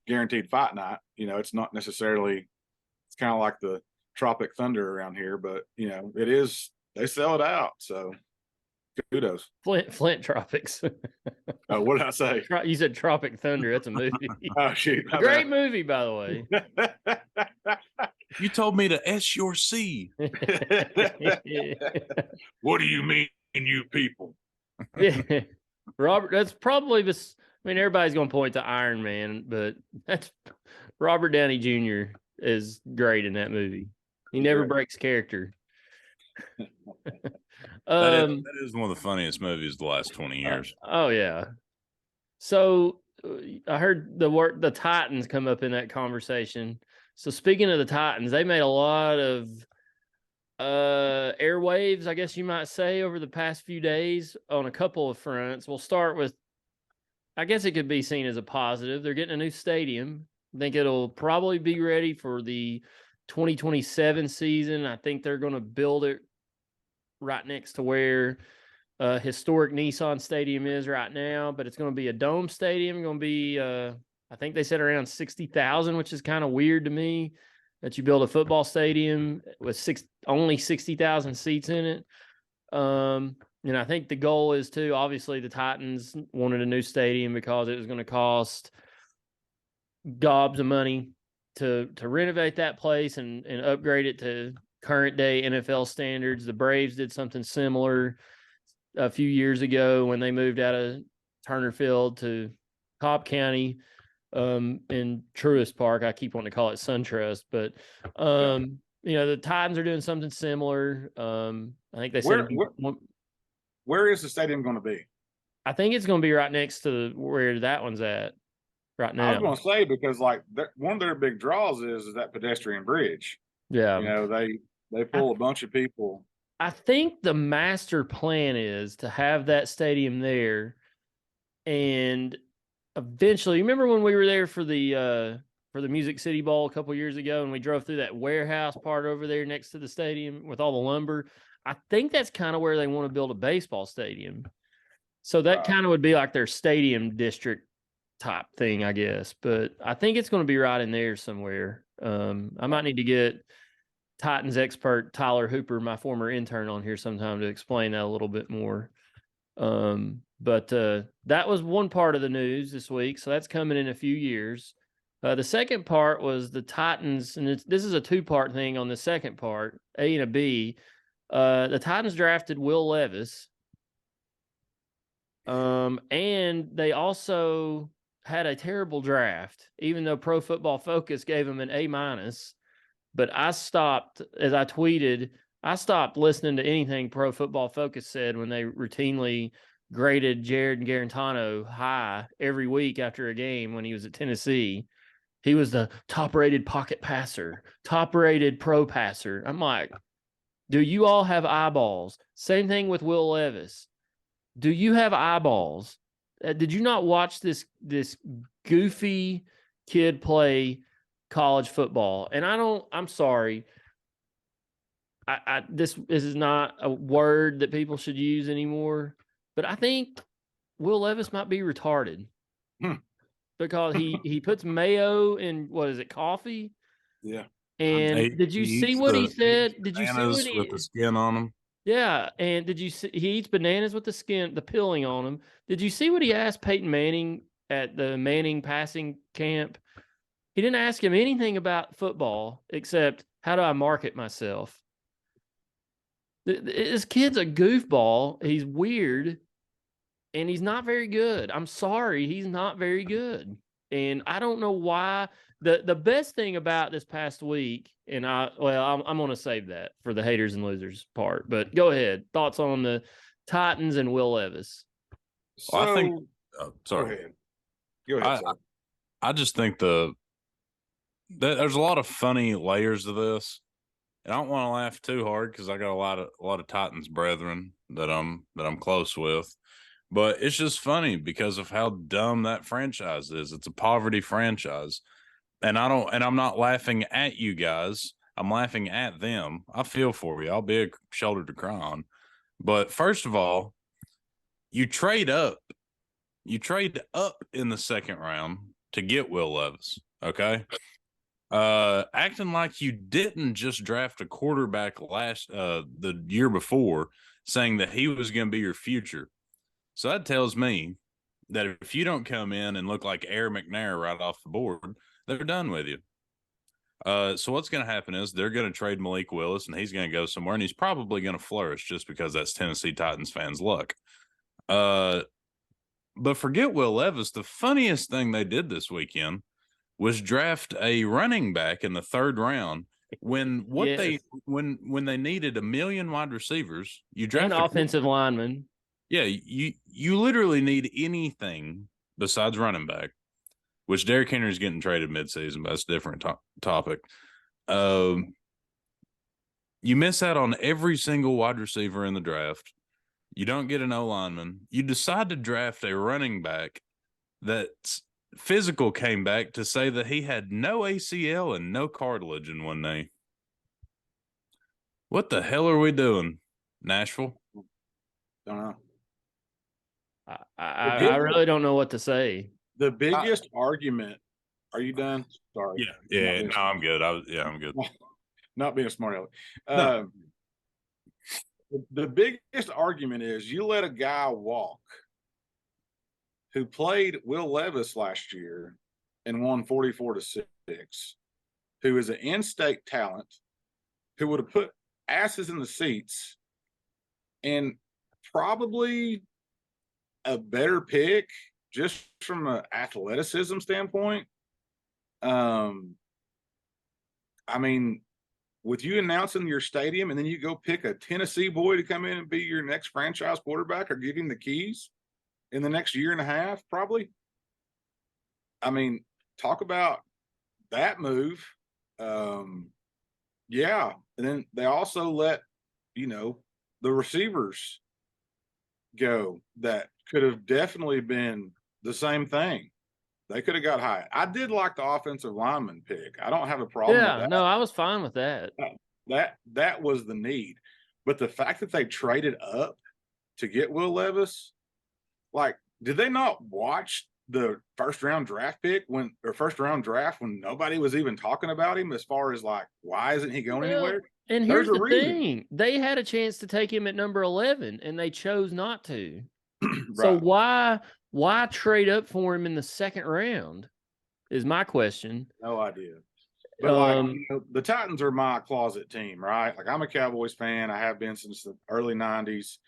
guaranteed fight night. It's not necessarily, it's kind of like the Tropic Thunder around here, but it is, they sell it out. So kudos. Flint Tropics. Oh, what did I say? You said Tropic Thunder. That's a movie. Oh, shoot. Great movie, by the way. You told me to S your C. What do you mean, you people? Yeah. Robert, that's probably this. I mean, everybody's going to point to Iron Man, but that's Robert Downey Jr. is great in that movie. He never breaks character. That is one of the funniest movies of the last 20 years. Oh yeah. So I heard the Titans come up in that conversation. So speaking of the Titans, they made a lot of airwaves, I guess you might say, over the past few days on a couple of fronts. We'll start with, I guess it could be seen as a positive. They're getting a new stadium. I think it'll probably be ready for the 2027 season. I think they're going to build it right next to where historic Nissan Stadium is right now, but it's going to be a dome stadium. Going to be, I think they said around 60,000, which is kind of weird to me that you build a football stadium with only 60,000 seats in it. And I think the goal is to, obviously the Titans wanted a new stadium because it was going to cost gobs of money to renovate that place and upgrade it to current day NFL standards. The Braves did something similar a few years ago when they moved out of Turner Field to Cobb County in Truist Park. I keep wanting to call it SunTrust, but the Titans are doing something similar. I think they said where is the stadium going to be? I think it's going to be right next to where that one's at right now. I was going to say, because like one of their big draws is that pedestrian bridge. Yeah. They pull a bunch of people. I think the master plan is to have that stadium there, and eventually, remember when we were there for the Music City Bowl a couple years ago, and we drove through that warehouse part over there next to the stadium with all the lumber? I think that's kind of where they want to build a baseball stadium. So that kind of would be like their stadium district type thing, I guess. But I think it's going to be right in there somewhere. I might need to get Titans expert Tyler Hooper, my former intern, on here sometime to explain that a little bit more. But that was one part of the news this week. So that's coming in a few years. The second part was the Titans, and this is a two-part thing on the second part, A and a B. The Titans drafted Will Levis. And they also had a terrible draft, even though Pro Football Focus gave them an A-. But I stopped, as I tweeted, I stopped listening to anything Pro Football Focus said when they routinely graded Jared Garantano high every week after a game when he was at Tennessee. He was the top-rated pocket passer, top-rated pro passer. I'm like, do you all have eyeballs? Same thing with Will Levis. Do you have eyeballs? Did you not watch this goofy kid play college football? And I'm sorry. This is not a word that people should use anymore, but I think Will Levis might be retarded. Because he puts mayo in, what is it, coffee? Yeah. And did you see what he said? Did you see what he with the skin on them? Yeah, and did you see he eats bananas with the skin, the peeling on them? Did you see what he asked Peyton Manning at the Manning passing camp? He didn't ask him anything about football except how do I market myself? This kid's a goofball. He's weird. And he's not very good. I'm sorry, he's not very good. And I don't know why. The best thing about this past week, and I'm going to save that for the haters and losers part. But go ahead. Thoughts on the Titans and Will Levis? So, I think. Sorry. Go ahead. I just think there's a lot of funny layers to this, and I don't want to laugh too hard because I got a lot of Titans brethren that I'm close with. But it's just funny because of how dumb that franchise is. It's a poverty franchise. And I'm not laughing at you guys. I'm laughing at them. I feel for you. I'll be a shoulder to cry on. But first of all, you trade up. You trade up in the second round to get Will Levis. Okay. Acting like you didn't just draft a quarterback the year before, saying that he was going to be your future. So that tells me that if you don't come in and look like Air McNair right off the board, they're done with you. So what's going to happen is they're going to trade Malik Willis, and he's going to go somewhere, and he's probably going to flourish just because that's Tennessee Titans fans' luck. But forget Will Levis. The funniest thing they did this weekend was draft a running back in the third round when they needed 1 million wide receivers. You draft an offensive lineman. Yeah, you literally need anything besides running back, which Derrick Henry's getting traded midseason, but that's a different topic. You miss out on every single wide receiver in the draft. You don't get an O-lineman. You decide to draft a running back that's physical came back to say that he had no ACL and no cartilage in one knee. What the hell are we doing, Nashville? Don't know. I really don't know what to say. The biggest argument. Are you done? Sorry. Yeah. No, I'm good. I'm good. Not being a smart aleck. No. The biggest argument is you let a guy walk who played Will Levis last year and won 44-6, who is an in-state talent, who would have put asses in the seats and probably a better pick just from an athleticism standpoint. I mean, with you announcing your stadium and then you go pick a Tennessee boy to come in and be your next franchise quarterback or give him the keys in the next year and a half, probably. I mean, talk about that move. Yeah. And then they also let, the receivers go that could have definitely been the same thing. They could have got high. I did like the offensive lineman pick. I don't have a problem with that. No, I was fine with that. That was the need. But the fact that they traded up to get Will Levis, did they not watch the first round draft when nobody was even talking about him as far as why isn't he going anywhere? And here's the thing. They had a chance to take him at number 11 and they chose not to. So Right. why trade up for him in the second round is my question. No idea. But like Um, the Titans are my closet team, right? Like I'm a Cowboys fan. I have been since the early '90s.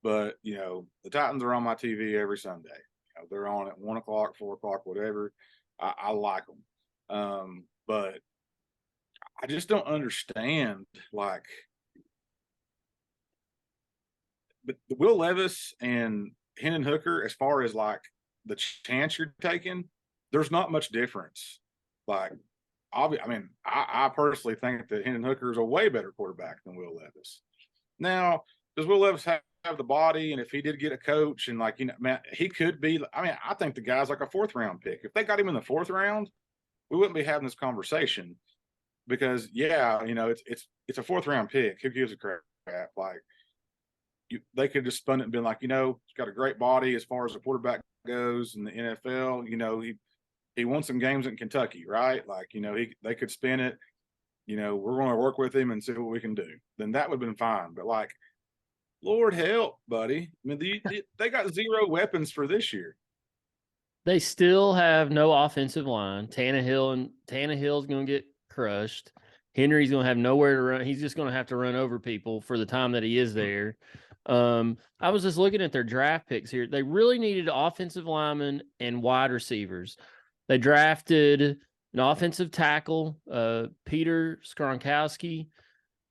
But the Titans are on my TV every Sunday. They're on at 1 o'clock, 4 o'clock, whatever. I like them. But I just don't understand. Like, but Will Levis and Hendon Hooker, as far as like the chance you're taking, there's not much difference. Like, I personally think that Hendon Hooker is a way better quarterback than Will Levis. Now, does Will Levis have the body? And if he did get a coach, and man, he could be. I think the guy's like a 4th-round pick. If they got him in the 4th round, we wouldn't be having this conversation because, it's a 4th-round pick. Who gives a crap? Like, they could just spun it and been like, he's got a great body as far as a quarterback goes in the NFL. He won some games in Kentucky, right? Like, they could spin it. We're going to work with him and see what we can do. Then that would have been fine. But like, Lord help, buddy. I mean, they got 0 weapons for this year. they still have no offensive line. Tannehill's going to get crushed. Henry's going to have nowhere to run. He's just going to have to run over people for the time that he is there. I was just looking at their draft picks here. They really needed offensive linemen and wide receivers. They drafted an offensive tackle, Peter Skoronski,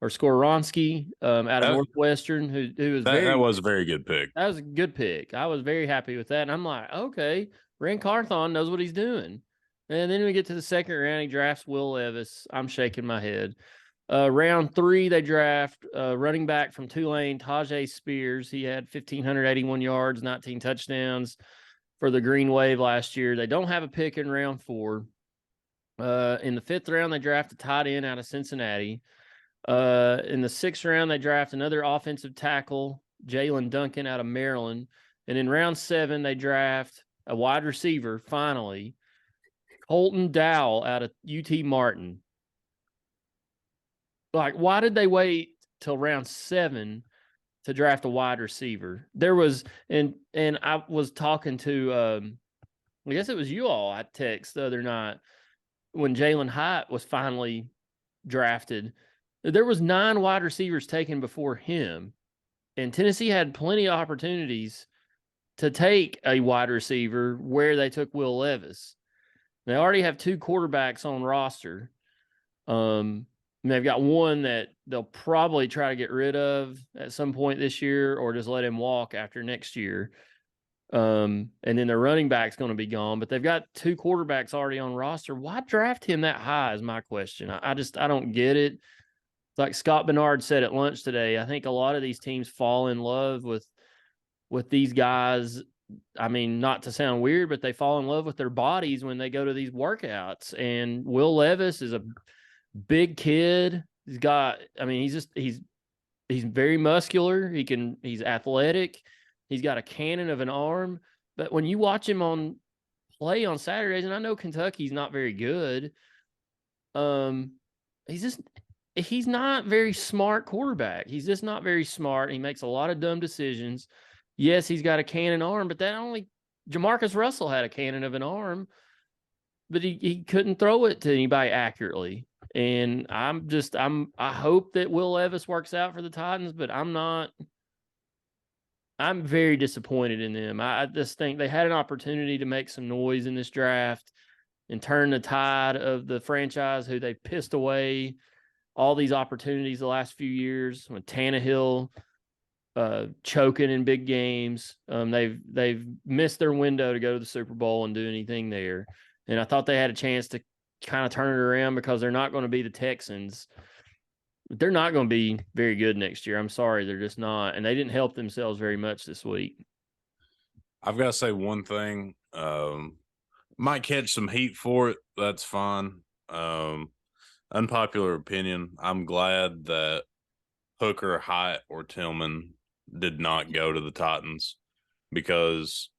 out of Northwestern, who was that was a very good pick. That was a good pick. I was very happy with that. And I'm like, okay, Rand Carthon knows what he's doing. And then we get to the second round, he drafts Will Levis. I'm shaking my head. Round 3, they draft running back from Tulane, Tajay Spears. He had 1,581 yards, 19 touchdowns for the Green Wave last year. They don't have a pick in round 4. In the 5th round, they draft a tight end out of Cincinnati. In the 6th round, they draft another offensive tackle, Jalen Duncan out of Maryland. And in round 7, they draft a wide receiver, finally, Colton Dowell out of UT Martin. Like, why did they wait till round 7 to draft a wide receiver? There was, and I was talking to, I guess it was you all I text the other night when Jalen Hyatt was finally drafted. There was 9 wide receivers taken before him, and Tennessee had plenty of opportunities to take a wide receiver where they took Will Levis. They already have 2 quarterbacks on roster. They've got one that they'll probably try to get rid of at some point this year or just let him walk after next year. And then their running back's going to be gone, but they've got 2 quarterbacks already on roster. Why draft him that high is my question. I don't get it. Like Scott Bernard said at lunch today, I think a lot of these teams fall in love with these guys. I mean, not to sound weird, but they fall in love with their bodies when they go to these workouts. And Will Levis is a big kid. He's very muscular. He's athletic. He's got a cannon of an arm. But when you watch him play on Saturdays, and I know Kentucky's not very good, he's not very smart quarterback. He's just not very smart. He makes a lot of dumb decisions. Yes, he's got a cannon arm, but Jamarcus Russell had a cannon of an arm, but he couldn't throw it to anybody accurately. And I hope that Will Levis works out for the Titans, but I'm very disappointed in them. I just think they had an opportunity to make some noise in this draft and turn the tide of the franchise who they pissed away all these opportunities the last few years when Tannehill choking in big games. They've missed their window to go to the Super Bowl and do anything there. And I thought they had a chance to kind of turn it around because they're not going to be the Texans. They're not going to be very good next year. I'm sorry, they're just not. And they didn't help themselves very much this week. I've got to say one thing. Might catch some heat for it. That's fine. Unpopular opinion. I'm glad that Hooker, Hyatt, or Tillman did not go to the Titans because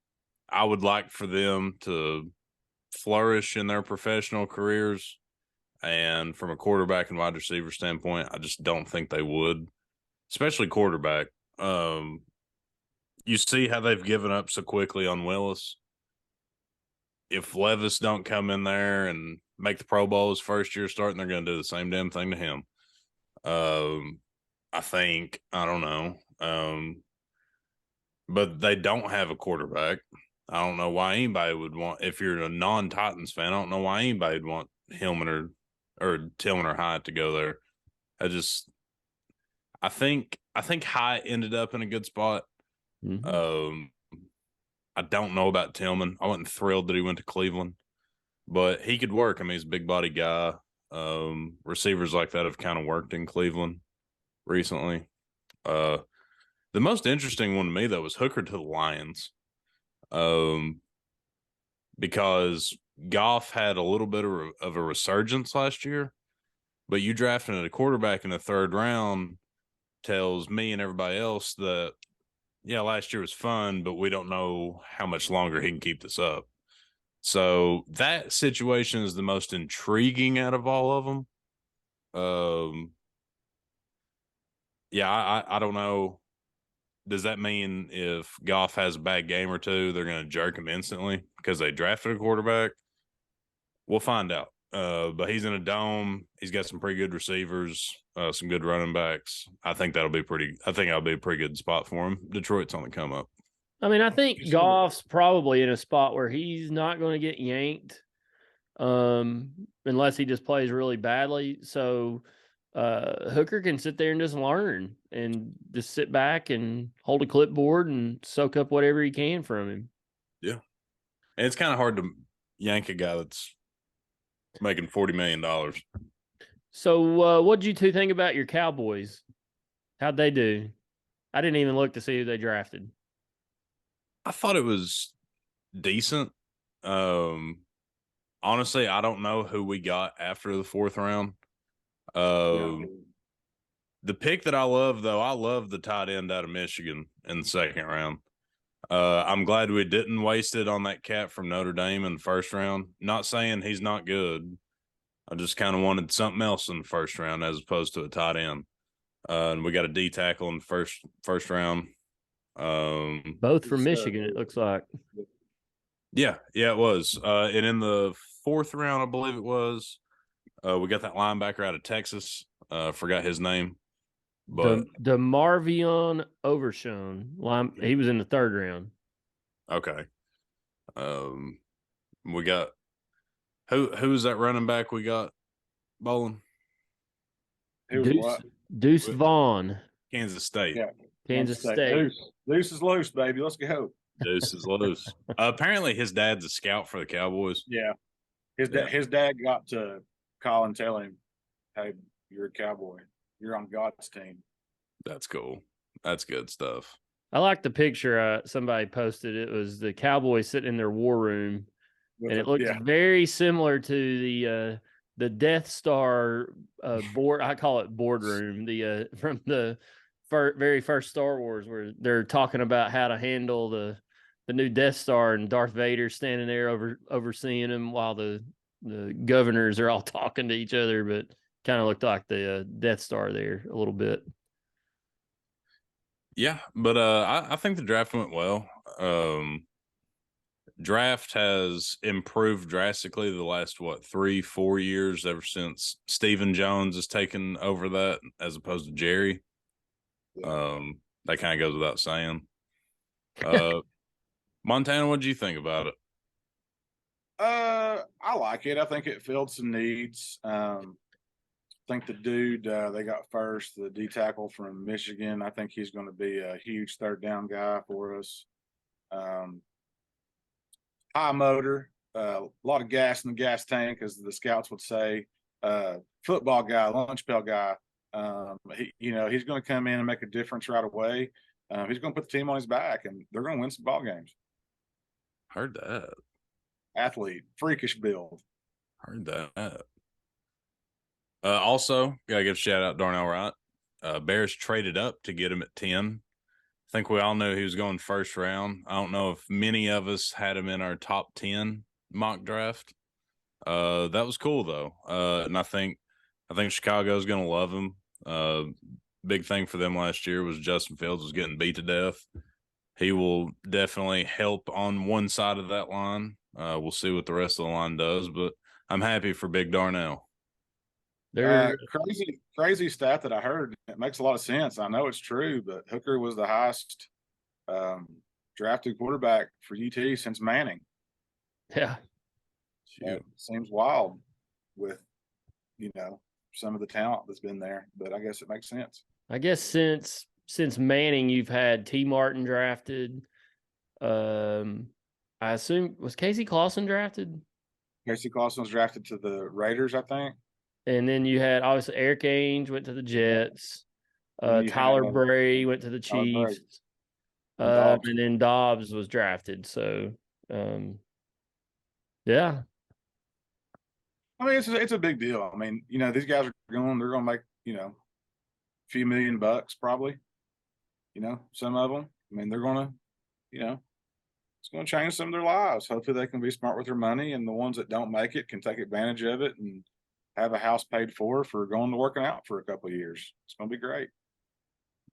I would like for them to flourish in their professional careers. And from a quarterback and wide receiver standpoint, I just don't think they would, especially quarterback. You see how they've given up so quickly on Willis. If Levis don't come in there and make the Pro Bowl his first year starting, they're going to do the same damn thing to him. I think, I don't know. But they don't have a quarterback. I don't know why anybody would want, if you're a non-Titans fan, I don't know why anybody would want Hillman or Tillman or Hyatt to go there. I think Hyatt ended up in a good spot. Mm-hmm. I don't know about Tillman. I wasn't thrilled that he went to Cleveland, but he could work. I mean, he's a big body guy. Receivers like that have kind of worked in Cleveland recently. The most interesting one to me, though, was Hooker to the Lions. Because Goff had a little bit of a resurgence last year, but you drafting a quarterback in the third round tells me and everybody else that, yeah, last year was fun, but we don't know how much longer he can keep this up. So that situation is the most intriguing out of all of them. Yeah, I don't know. Does that mean if Goff has a bad game or two, they're going to jerk him instantly because they drafted a quarterback? We'll find out. But he's in a dome. He's got some pretty good receivers, some good running backs. I think that'll be a pretty good spot for him. Detroit's on the come up. I mean, I think Goff's probably in a spot where he's not going to get yanked unless he just plays really badly. So Hooker can sit there and just learn and just sit back and hold a clipboard and soak up whatever he can from him. Yeah. And it's kind of hard to yank a guy that's making $40 million. So what did you two think about your Cowboys? How'd they do? I didn't even look to see who they drafted. I thought it was decent. Honestly, I don't know who we got after the fourth round. The pick that I love, though, I love the tight end out of Michigan in the second round. I'm glad we didn't waste it on that cat from Notre Dame in the first round. Not saying he's not good. I just kind of wanted something else in the first round as opposed to a tight end. And we got a D tackle in the first round. Both from Michigan, it looks like. Yeah, it was. And in the fourth round, I believe it was, we got that linebacker out of Texas. Forgot his name. But DeMarvion Overshown. He was in the third round. Okay. We got who's that running back we got bowling? Deuce Vaughn. Kansas State. Yeah. Kansas State. Deuce is loose, baby. Let's go. Deuce is loose. Apparently his dad's a scout for the Cowboys. Yeah. His dad got to call and tell him, hey, you're a Cowboy. You're on God's team. That's cool. That's good stuff. I like the picture somebody posted. It was the Cowboys sitting in their war room, and it looks very similar to the Death Star board. I call it boardroom. The from the very first Star Wars, where they're talking about how to handle the new Death Star, and Darth Vader standing there overseeing them while the governors are all talking to each other. But kind of looked like the Death Star there a little bit. Yeah, but I think the draft went well. Draft has improved drastically the last 3-4 years ever since Stephen Jones has taken over that as opposed to Jerry. That kind of goes without saying. Montana, what did you think about it? I like it. I think it filled some needs. I think the dude they got first, the D tackle from Michigan, I think he's going to be a huge third down guy for us. High motor, a lot of gas in the gas tank, as the scouts would say. Football guy, lunch pail guy. He's going to come in and make a difference right away. He's going to put the team on his back, and they're going to win some ball games. Heard that. Athlete, freakish build. Heard that. Also, gotta give a shout out Darnell Wright. Bears traded up to get him at 10. I think we all knew he was going first round. I don't know if many of us had him in our top 10 mock draft. That was cool though. And I think Chicago's gonna love him. Big thing for them last year was Justin Fields was getting beat to death. He will definitely help on one side of that line. We'll see what the rest of the line does, but I'm happy for Big Darnell. Crazy stat that I heard. It makes a lot of sense. I know it's true, but Hooker was the highest drafted quarterback for UT since Manning. Yeah. That seems wild with, some of the talent that's been there, but I guess it makes sense. I guess since Manning, you've had T. Martin drafted. I assume, was Casey Clausen drafted? Casey Clausen was drafted to the Raiders, I think. And then you had obviously Eric Ainge went to the Jets. Tyler Bray went to the Chiefs. And then Dobbs was drafted. So, yeah. I mean, it's a big deal. I mean, these guys they're going to make, a few $1 million probably. Some of them. I mean, they're going to, it's going to change some of their lives. Hopefully they can be smart with their money, and the ones that don't make it can take advantage of it and have a house paid for going to working out for a couple of years. It's going to be great.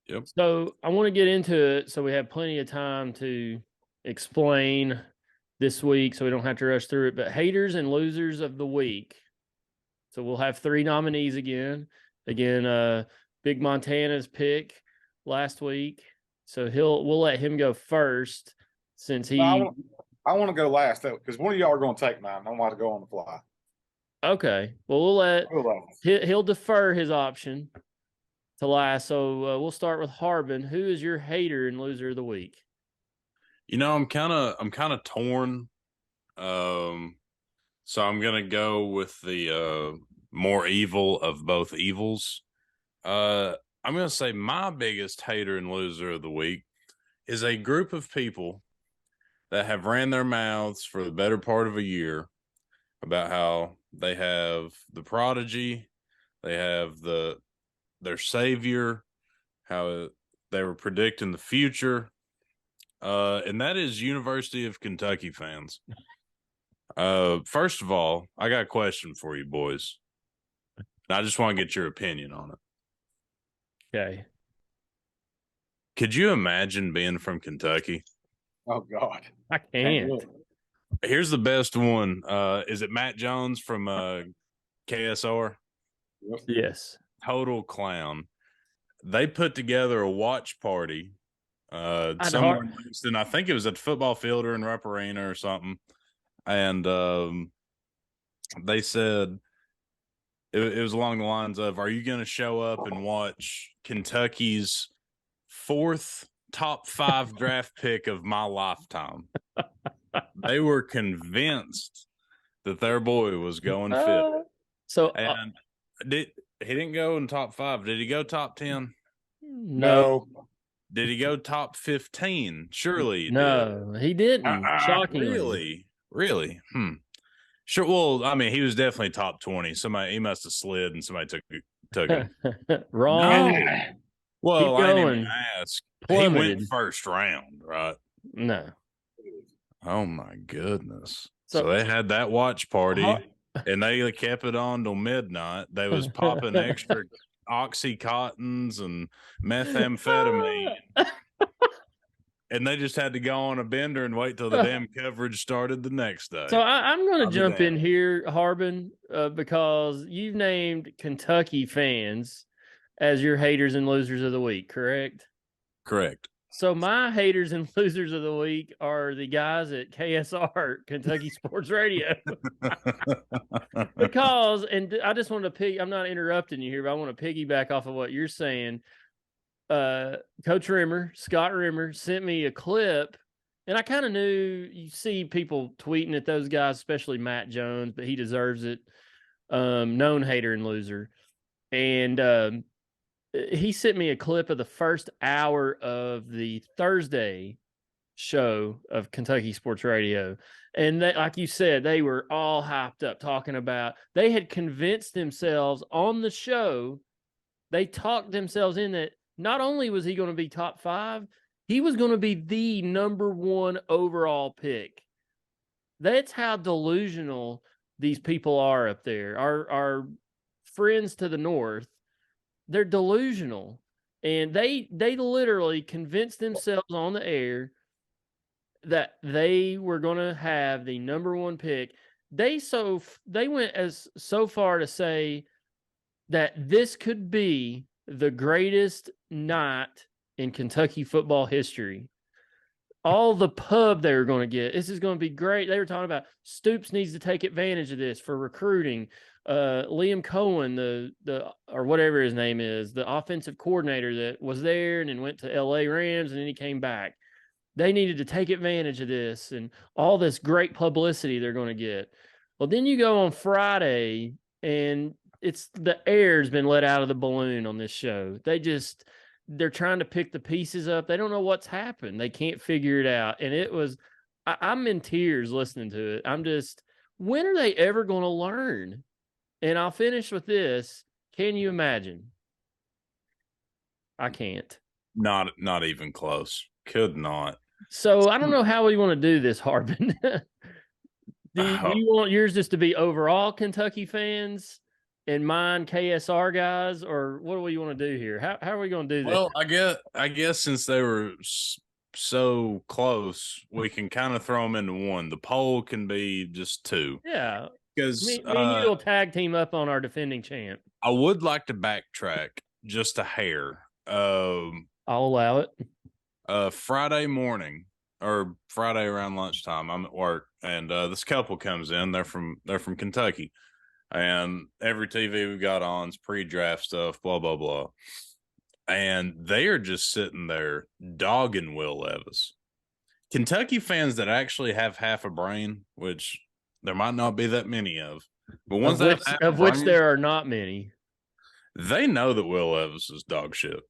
Yep. So I want to get into it so we have plenty of time to explain this week so we don't have to rush through it. But haters and losers of the week. So we'll have 3 nominees again. Big Montana's pick last week. So we'll let him go first since he. I want to go last because one of y'all are going to take mine. I want to go on the fly. Okay. Well, he'll defer his option to last. So we'll start with Harbin. Who is your hater and loser of the week? I'm kind of torn. So I'm gonna go with the more evil of both evils. I'm gonna say my biggest hater and loser of the week is a group of people that have ran their mouths for the better part of a year about how they have the prodigy, they have their savior, how they were predicting the future. And that is University of Kentucky fans. First of all, I got a question for you boys. I just want to get your opinion on it. Okay. Could you imagine being from Kentucky? Oh, God. I can't. Here's the best one. Is it Matt Jones from KSR? Yes. Total clown. They put together a watch party somewhere in Houston. I think it was at the football field or in Rupp Arena or something. And they said it was along the lines of, are you going to show up and watch Kentucky's 4th top 5 draft pick of my lifetime? They were convinced that their boy was going fit. And he didn't go in top 5. Did he go top 10? No. Did he go top 15? Surely he did. He didn't. Shockingly. Really? Sure. Well, I mean, he was definitely top 20. He must have slid and somebody took him. Wrong. No. Well, I didn't even ask. Plummeted. He went first round, right? No. Oh my goodness. So they had that watch party and they kept it on till midnight. They was popping extra Oxycontins and methamphetamine. And they just had to go on a bender and wait till the damn coverage started the next day. So I'm going to jump in here, Harbin, because you've named Kentucky fans as your haters and losers of the week, correct? Correct. So my haters and losers of the week are the guys at KSR, Kentucky Sports Radio. Because, and I just want to I'm not interrupting you here, but I want to piggyback off of what you're saying. Coach Rimmer, Scott Rimmer, sent me a clip, and I kind of knew you see people tweeting at those guys, especially Matt Jones, but he deserves it. Known hater and loser. And he sent me a clip of the first hour of the Thursday show of Kentucky Sports Radio. And they, like you said, they were all hyped up talking about, they had convinced themselves on the show, they talked themselves in that not only was he going to be top 5, he was going to be the number 1 overall pick. That's how delusional these people are up there. Our friends to the north, they're delusional. And they literally convinced themselves on the air that they were going to have the number one pick. They went as so far to say that this could be the greatest night in Kentucky football history. All the pub they were going to get. This is going to be great. They were talking about Stoops needs to take advantage of this for recruiting. Liam Cohen, the or whatever his name is, the offensive coordinator that was there and then went to LA Rams and then he came back. They needed to take advantage of this and all this great publicity they're going to get. Well, then you go on Friday and it's the air's been let out of the balloon on this show. They're trying to pick the pieces up. They don't know what's happened. They can't figure it out. And I'm in tears listening to it. I'm just, when are they ever going to learn? And I'll finish with this. Can you imagine? I can't. Not even close. Could not. So I don't know how we want to do this, Harbin. Do you want yours just to be overall Kentucky fans and mine KSR guys, or what do we want to do here? How are we going to do this? Well, I guess since they were so close, we can kind of throw them into one. The poll can be just two. Yeah, because me and you will tag team up on our defending champ. I would like to backtrack just a hair. I'll allow it. Friday morning or Friday around lunchtime, I'm at work, and this couple comes in. They're from Kentucky, and every TV we've got on is pre-draft stuff, blah blah blah, and they are just sitting there dogging Will Levis. Kentucky fans that actually have half a brain, which there might not be that many of, but ones of which there are not many, they know that Will Levis is dog shit.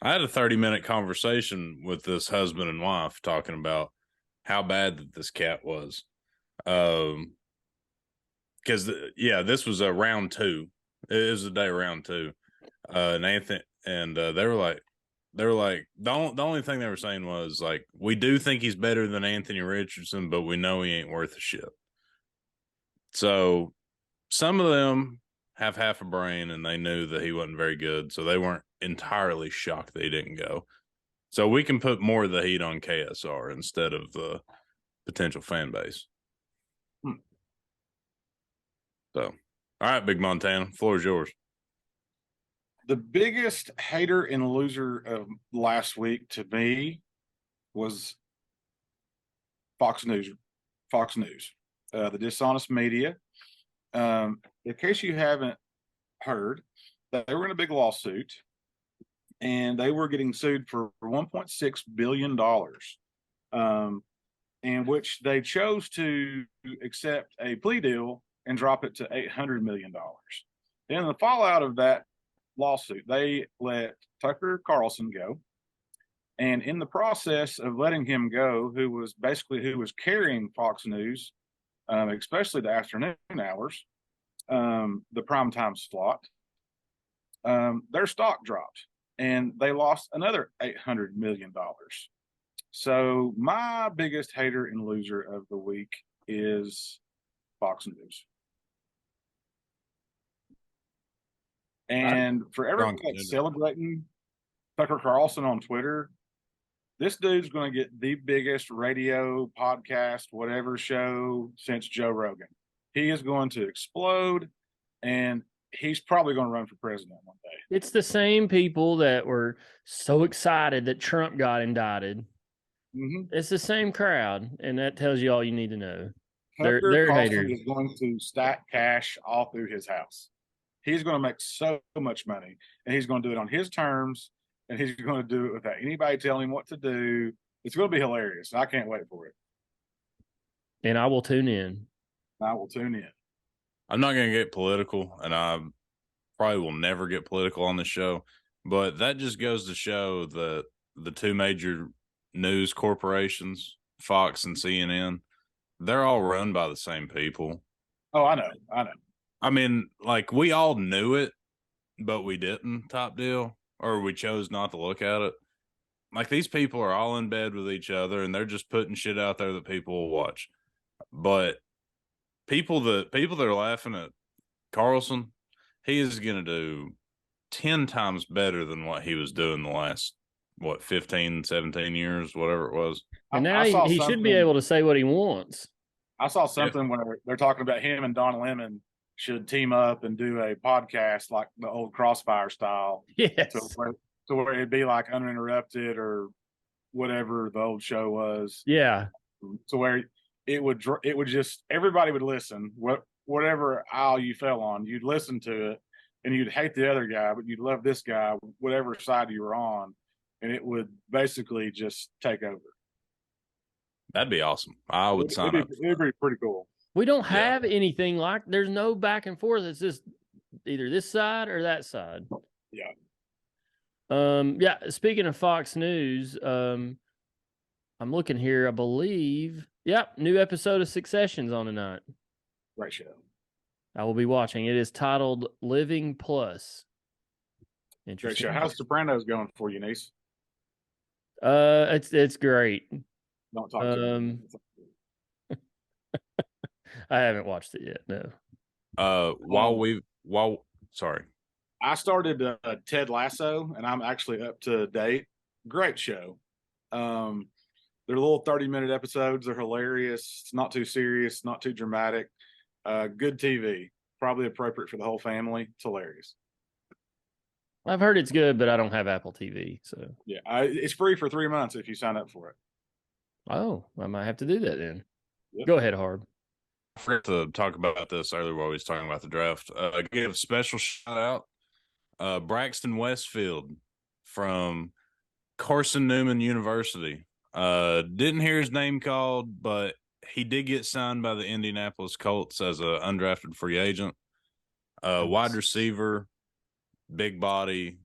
I had a 30-minute conversation with this husband and wife talking about how bad that this cat was. Because, this was a round two. It was the day round two. And Anthony, and they were like, the only thing they were saying was, like, we do think he's better than Anthony Richardson, but we know he ain't worth a shit. So some of them have half a brain and they knew that he wasn't very good, so they weren't entirely shocked that he didn't go. So we can put more of the heat on KSR instead of the potential fan base. So, all right, Big Montana, floor is yours. The biggest hater and loser of last week to me was Fox News, the dishonest media. In case you haven't heard, they were in a big lawsuit and they were getting sued for $1.6 billion, in which they chose to accept a plea deal and drop it to $800 million. In the fallout of that lawsuit, they let Tucker Carlson go. And in the process of letting him go, who was carrying Fox News, especially the afternoon hours, the primetime slot, their stock dropped and they lost another $800 million. So my biggest hater and loser of the week is Fox News. And for everyone that's celebrating Tucker Carlson on Twitter, this dude's going to get the biggest radio, podcast, whatever show since Joe Rogan. He is going to explode, and he's probably going to run for president one day. It's the same people that were so excited that Trump got indicted. Mm-hmm. It's the same crowd, and that tells you all you need to know. Tucker They're Carlson haters. is going to stack cash all through his house. He's going to make so much money, and he's going to do it on his terms, and he's going to do it without anybody telling him what to do. It's going to be hilarious. I can't wait for it. And I will tune in. I'm not going to get political, and I probably will never get political on the show, but that just goes to show that the two major news corporations, Fox and CNN, they're all run by the same people. Oh, I know. I mean, like, we all knew it, but we didn't, type deal, or we chose not to look at it. Like, these people are all in bed with each other, and they're just putting shit out there that people will watch. But people that are laughing at Carlson, he is going to do 10 times better than what he was doing the last, 15, 17 years, whatever it was. And now I saw he should be something- able to say what he wants. I saw something where they're talking about him and Don Lemon should team up and do a podcast like the old Crossfire style, Yes. to where it'd be like Uninterrupted or whatever the old show was. Yeah. To where it would just, everybody would listen. Whatever aisle you fell on, you'd listen to it, and you'd hate the other guy, but you'd love this guy, whatever side you were on, and it would basically just take over. That'd be awesome. I would sign up. It'd be pretty cool. We don't have anything like, there's no back and forth. It's just either this side or that side. Yeah. Yeah. Speaking of Fox News, I'm looking here. I believe, new episode of Succession's on tonight. Great show. I will be watching. It is titled Living Plus. Great Interesting. show. How's Sopranos going for you, niece? It's great. Don't talk to me. I haven't watched it yet. No. Sorry. I started Ted Lasso, and I'm actually up to date. Great show. They're little 30-minute episodes. They're hilarious. It's not too serious, not too dramatic. Good TV. Probably appropriate for the whole family. It's hilarious. I've heard it's good, but I don't have Apple TV. So Yeah, it's free for 3 months if you sign up for it. oh, I might have to do that then. Yep. Go ahead, Harb. I forgot to talk about this earlier while we was talking about the draft. Give a special shout out. Braxton Westfield from Carson Newman University. Didn't hear his name called, but he did get signed by the Indianapolis Colts as an undrafted free agent. Wide receiver, big body,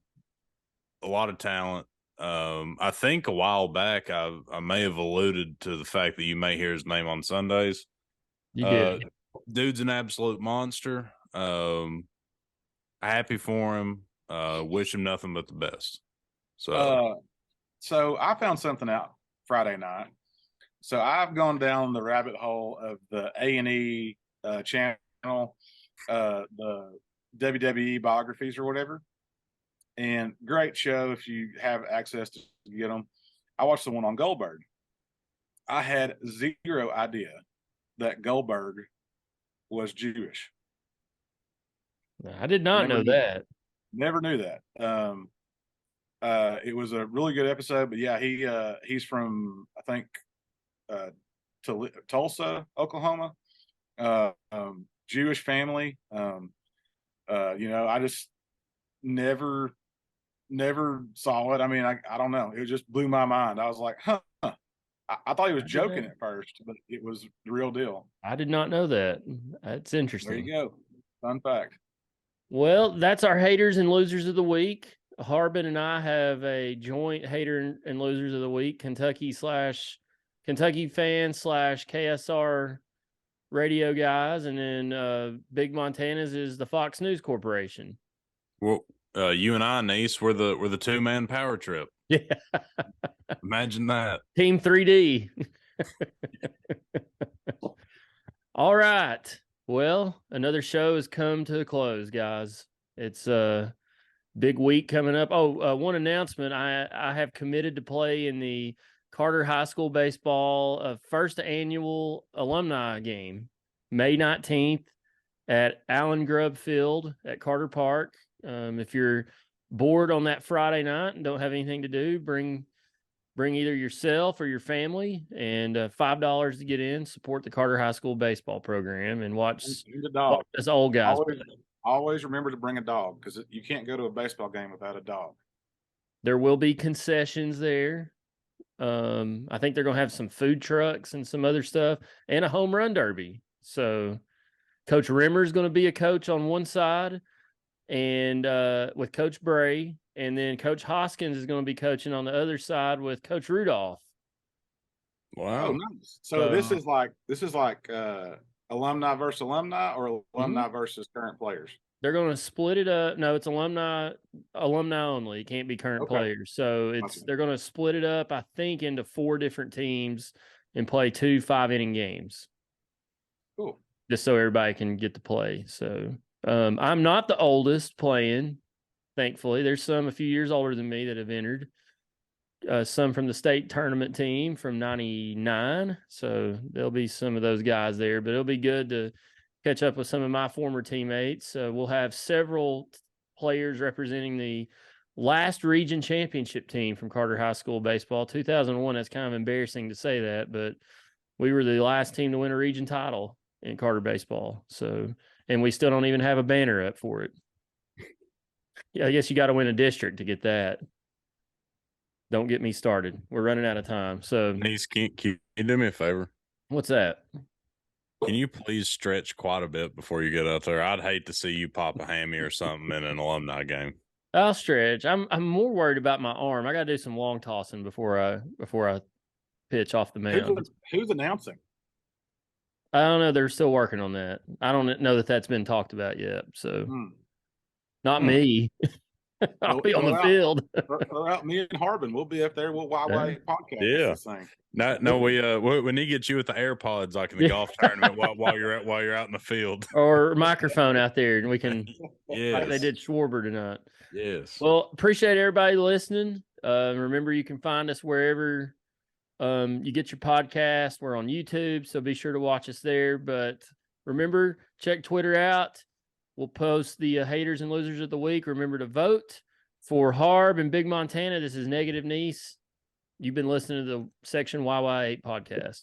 a lot of talent. I think a while back I may have alluded to the fact that you may hear his name on Sundays. You did. Dude's an absolute monster. Happy for him. Wish him nothing but the best. So I found something out Friday night. So I've gone down the rabbit hole of the A&E channel, the WWE biographies or whatever. And great show if you have access to get them. I watched the one on Goldberg. I had zero idea that Goldberg was Jewish. I did not know that. Never knew that. It was a really good episode, but yeah, he's from, I think, Tulsa, Oklahoma. Jewish family. I just never saw it. I mean, I don't know. It just blew my mind. I was like, huh. I thought he was joking at first, but it was the real deal. I did not know that. That's interesting. There you go. Fun fact. Well, that's our haters and losers of the week. Harbin and I have a joint hater and losers of the week. Kentucky fan / KSR radio guys, and then Big Montana's is the Fox News Corporation. Well, you and I, Nice, we're the 2-man power trip. Yeah. Imagine that. Team 3D. All right. Well, another show has come to a close, guys. It's a big week coming up. One announcement. I have committed to play in the Carter High School baseball first annual alumni game, May 19th at Allen Grubb Field at Carter Park. If you're bored on that Friday night and don't have anything to do, bring either yourself or your family, and $5 to get in. Support the Carter High School baseball program and watch the dog. This old guys. Always remember to bring a dog, because you can't go to a baseball game without a dog. There will be concessions there. I think they're going to have some food trucks and some other stuff, and a home run derby. So Coach Rimmer is going to be a coach on one side, and with Coach Bray, and then Coach Hoskins is going to be coaching on the other side with Coach Rudolph. Wow. Oh, nice. So this is like alumni versus alumni, or alumni versus current players? They're going to split it up. No, it's alumni only. It can't be current players. So they're going to split it up, I think, into 4 different teams and play 2 5-inning games. Cool. Just so everybody can get to play. So I'm not the oldest playing. thankfully. There's some a few years older than me that have entered. Some from the state tournament team from '99. So there'll be some of those guys there, but it'll be good to catch up with some of my former teammates. We'll have several players representing the last region championship team from Carter High School baseball. 2001, that's kind of embarrassing to say that, but we were the last team to win a region title in Carter baseball. So, and we still don't even have a banner up for it. Yeah, I guess you got to win a district to get that. Don't get me started. We're running out of time. So, Denise, can you do me a favor? what's that? Can you please stretch quite a bit before you get out there? I'd hate to see you pop a hammy or something in an alumni game. I'll stretch. I'm more worried about my arm. I got to do some long tossing before I pitch off the mound. Who's announcing? I don't know. They're still working on that. I don't know that that's been talked about yet. So, not me. I'll be on the field. Throw out me and Harbin. We'll be up there. We'll YY podcast this thing. No, we need to get you with the AirPods like in the golf tournament while you're out in the field. Or microphone out there, and we can like they did Schwarber tonight. Yes. Well, appreciate everybody listening. Remember, you can find us wherever you get your podcast. We're on YouTube, so be sure to watch us there. But remember, check Twitter out. We'll post the haters and losers of the week. Remember to vote for Harb and Big Montana. This is Negative Niece. You've been listening to the Section YY8 podcast.